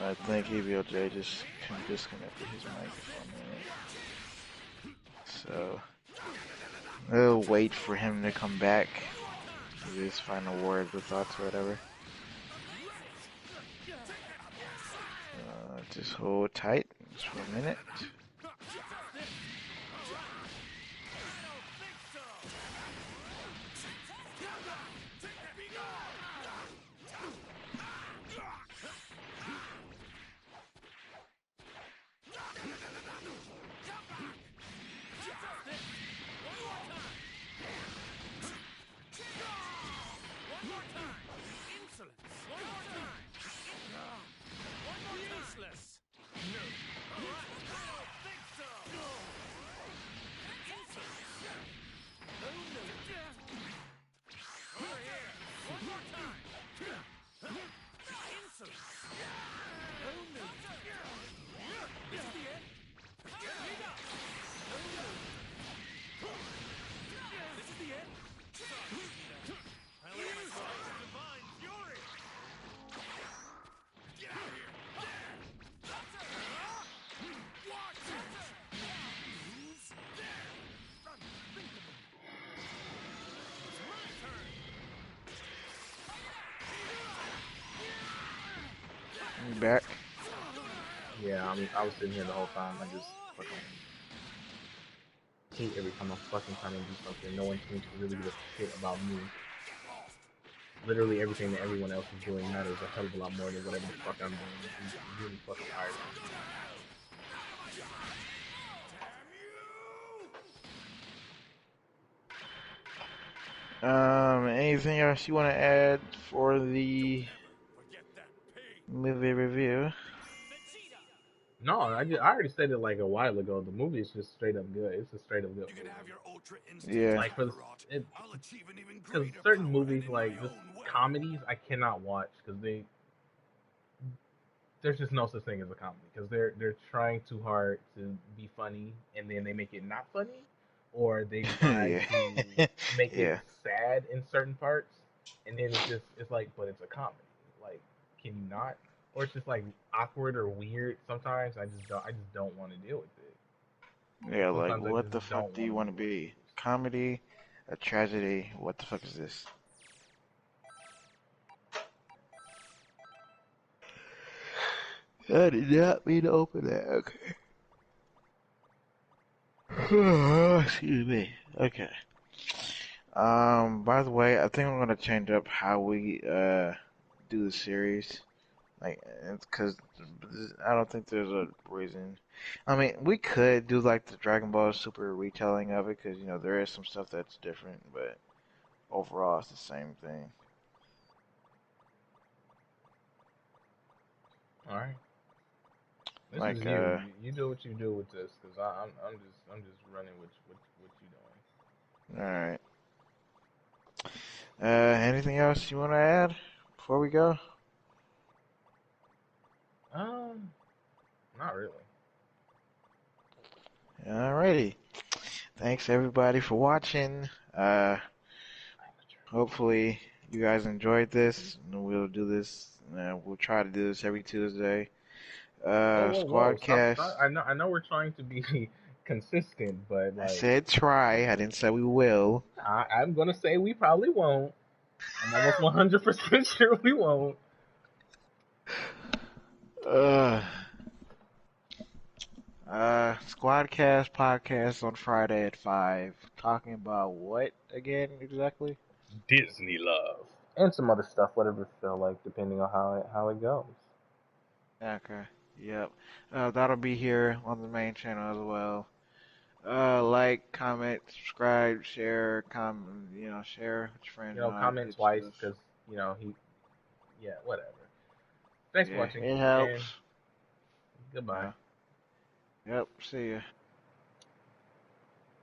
I think EVL-J just disconnected his mic for a minute. So, we'll wait for him to come back. His final words or thoughts or whatever. Just hold tight just for a minute. Useless. No. I don't think so. Over here. One more time. Insolence. Oh no. This is the end. Here you go. This is the end. I let myself into divine fury. Get out of here. Watch it. Who's there? Unthinkable. It's my turn. You back? Yeah, I was sitting here the whole time. I just fucking hate every time I'm fucking trying to do something. No one seems to really give a shit about me. Literally everything that everyone else is doing matters a hell of a lot more than whatever the fuck I'm doing. It's really fucking tiresome. Anything else you want to add for the Forget that pig. movie review? Vegeta. No, I already said it like a while ago. The movie is just straight up good. It's a straight up good You can movie. have your Ultra Instinct, Yeah. Like for the Kakarot. it, I'll achieve an even because greater certain power movies and in my like just own way. comedies I cannot watch because there's just no such thing as a comedy because they're trying too hard to be funny and then they make it not funny, or they try Yeah. to make it Yeah. sad in certain parts, and then it's like, but it's a comedy. Like, can you not? Or it's just like awkward or weird. Sometimes I just don't want to deal with it. Yeah, like, Sometimes I what just the fuck don't do want you to want to deal with be? Comedy? A tragedy? What the fuck is this? I did not mean to open that. Okay. Excuse me. Okay. By the way, I think I'm gonna change up how we do the series. Like, it's because I don't think there's a reason. I mean, we could do like the Dragon Ball Super retelling of it because there is some stuff that's different, but overall it's the same thing. it. All right, this is Like, you. You do what you do with this because I'm just running with what you doing. All right. Anything else you want to add before we go? Um, not really. Alrighty. Thanks everybody for watching. Hopefully you guys enjoyed this. And we'll do this. We'll try to do this every Tuesday. Whoa, whoa, whoa! Stop, Squadcast. stop. I know we're trying to be consistent, but I like, said try. I didn't say we will. I'm gonna say we probably won't. I'm almost 100% sure we won't. Uh, Squadcast podcast on Friday at 5. Talking about what again exactly? Disney love and some other stuff, whatever it feel like, depending on how it goes. Okay. Yep. That'll be here on the main channel as well. Like, comment, subscribe, share, share with your friends, all that Comment good twice stuff. because yeah, whatever. Thanks for Yeah, watching it and helps. goodbye. Yeah. Yep. See ya.